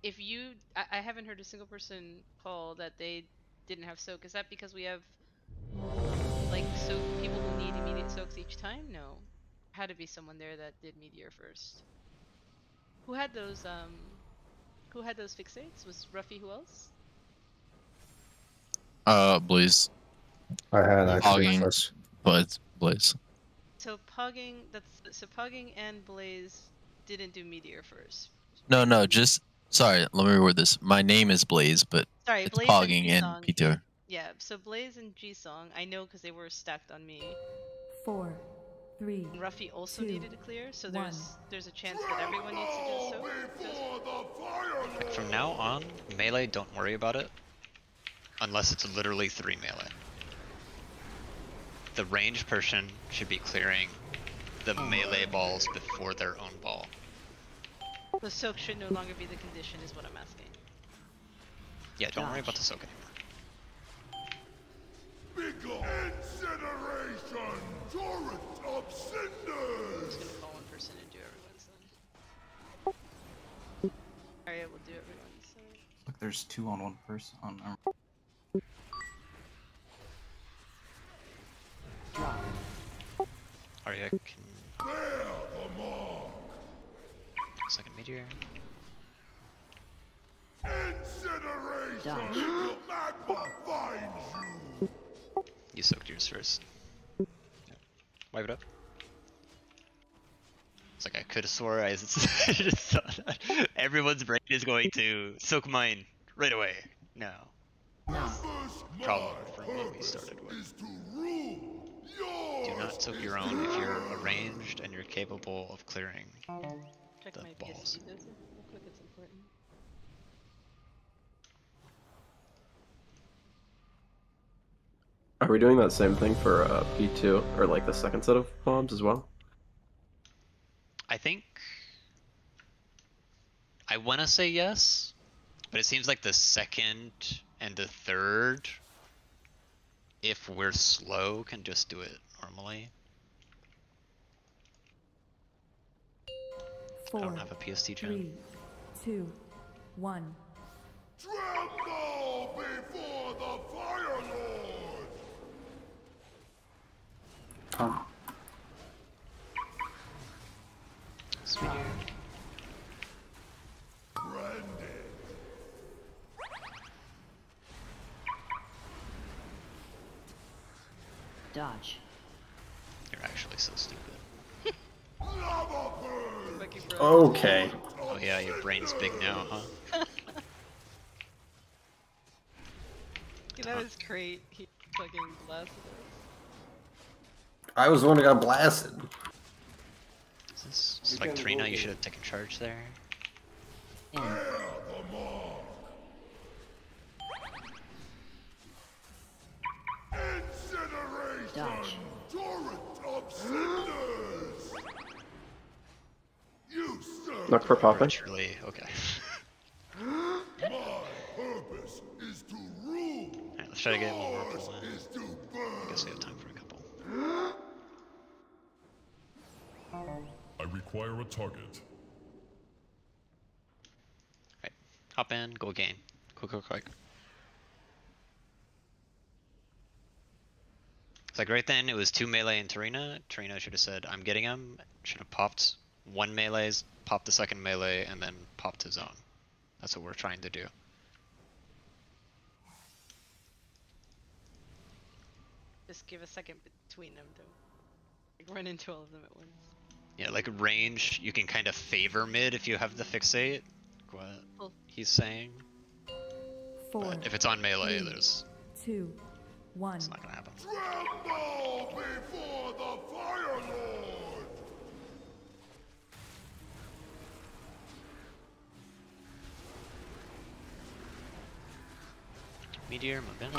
If you, I haven't heard a single person call that they didn't have soak. Is that because we have like soak people who need immediate soaks each time? No, had to be someone there that did meteor first. Who had those? Who had those fixates? Was Ruffy? Who else? Blaze. I had actually Hogging, first. but Blaze. So Pugging, Pugging and Blaze didn't do meteor first. No, just sorry. Let me reword this. My name is Blaze, but Sorry, it's Blaze Pogging and and G-Song. Peter. Yeah, so Blaze and G-Song, I know because they were stacked on me. 4, 3, And Ruffy also 2, needed to clear, so 1. there's a chance that everyone needs to do so. From now on, melee, don't worry about it. Unless it's literally 3 melee. The ranged person should be clearing the melee balls before their own ball. The soak should no longer be the condition, is what I'm asking. Yeah, don't worry about the soak anymore. Bigger incineration! Torrent of cinders! I'm just gonna call one person and do everyone's then. Alright, we'll do everyone's. Look, there's 2 on 1 person on armor. Arya can... Bear the mark! Second meteor. Incineration! Magma finds you! You soaked yours first. Yeah. Wipe it up. It's like I could have swore I just saw that. Everyone's brain is going to soak mine right away. No. Problem from what we started with. Do not soak your own if you're arranged and you're capable of clearing Check the my balls. PSG does it. Real quick, it's important. Are we doing that same thing for P2 or like the second set of bombs as well? I think I want to say yes, but it seems like the second and the third, if we're slow, can just do it normally. 4, I don't have a PST gen. 3, 2, 1. Tremble before the Fire Lord! Oh. Sweet. Branded. Dodge. You're actually so stupid. Okay. Oh yeah, your brain's big now, huh? Looking at his crate, he fucking blasted us. I was the one who got blasted. This is like Trina, you should have taken charge there. In. Dodge. Look for popping. Really, okay. Alright, let's try to get one more per land. I guess we have time for a couple. I require a target. Alright, hop in, go game. Quick. It's like right then, it was 2 melee and Tarina. Tarina should have said, I'm getting him. Should have popped 1 melees, popped the second melee, and then popped his own. That's what we're trying to do. Just give a second between them, though. Like, run into all of them at once. Yeah, like range, you can kind of favor mid if you have the fixate. What he's saying. 4. But if it's on melee, 3, there's 2, 1. it's not gonna happen. Tremble before the Fire Lord! Meteor, move in.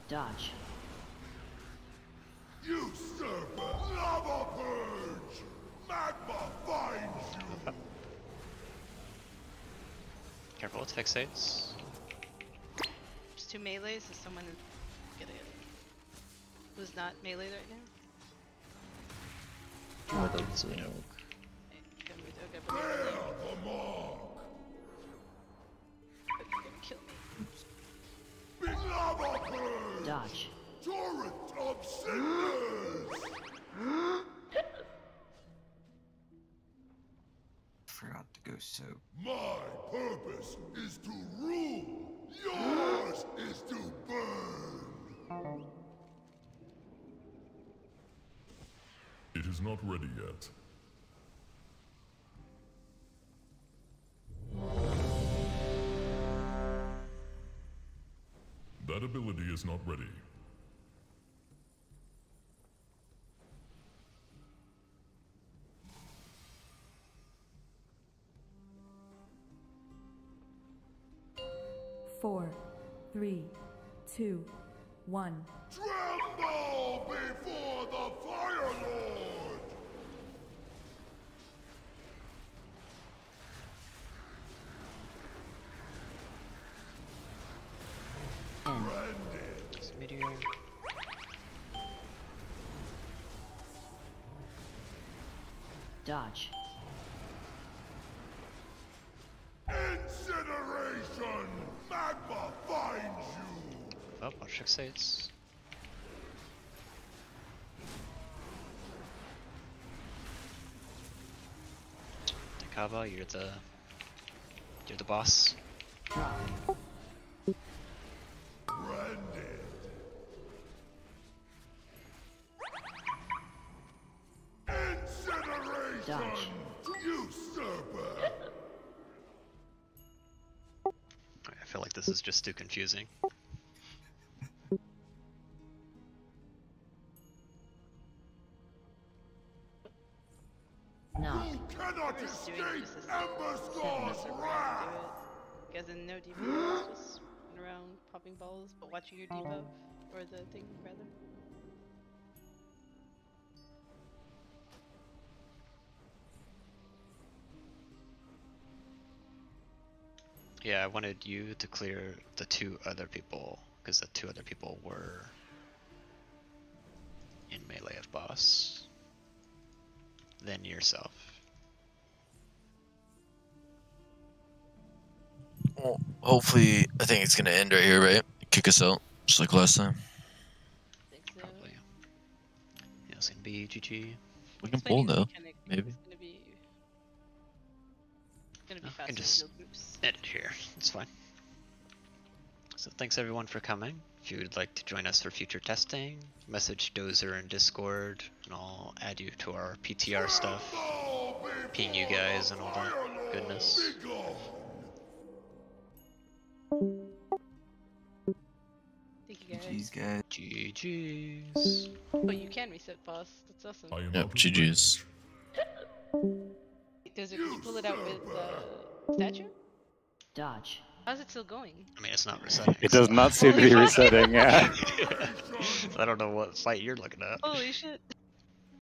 Dodge. Usurper! Lava Purge! Magma finds you! Careful with fixates. Just 2 melees, is someone get it? Who's not melee right now? What else? Okay, but Bear they're the mark! gonna kill me. Big Lava Purge! Dodge. Torrent of cinders! Forgot to go soak. My purpose is to rule. Yours is to burn. It is not ready yet. That ability is not ready. Four, 3, 2, 1. Tremble before the Fire Lord! Meteor. Dodge. Incineration! Magma finds you! Oh, watch fixates. Takaba, you're the boss. Branded. Incineration! Dodge. Usurper! I feel like this is just too confusing. No. You cannot We're just doing escape just Ember a Star's wrath! You guys in no debuff, just run around popping balls, but watching your debuff, or the thing, rather. Yeah, I wanted you to clear the 2 other people, because the 2 other people were in melee of boss. Then yourself. Well, hopefully, I think it's gonna end right here, right? Kick us out, just like last time. Probably. Yeah, it's gonna be GG. We can pull though, maybe. Gonna be I faster can than just no groups. edit here. It's fine. So thanks everyone for coming. If you would like to join us for future testing, message Dozer in Discord, and I'll add you to our PTR stuff. Tremble ping you guys and all that goodness. Thank you guys. GG's, guys. GG's. Oh, you can reset boss. That's awesome. Yep, GG's. Does it? Can you pull it out with the statue? Dodge. How's it still going? I mean, it's not resetting. It does not seem to be resetting, yeah. I don't know what fight you're looking at. Holy shit.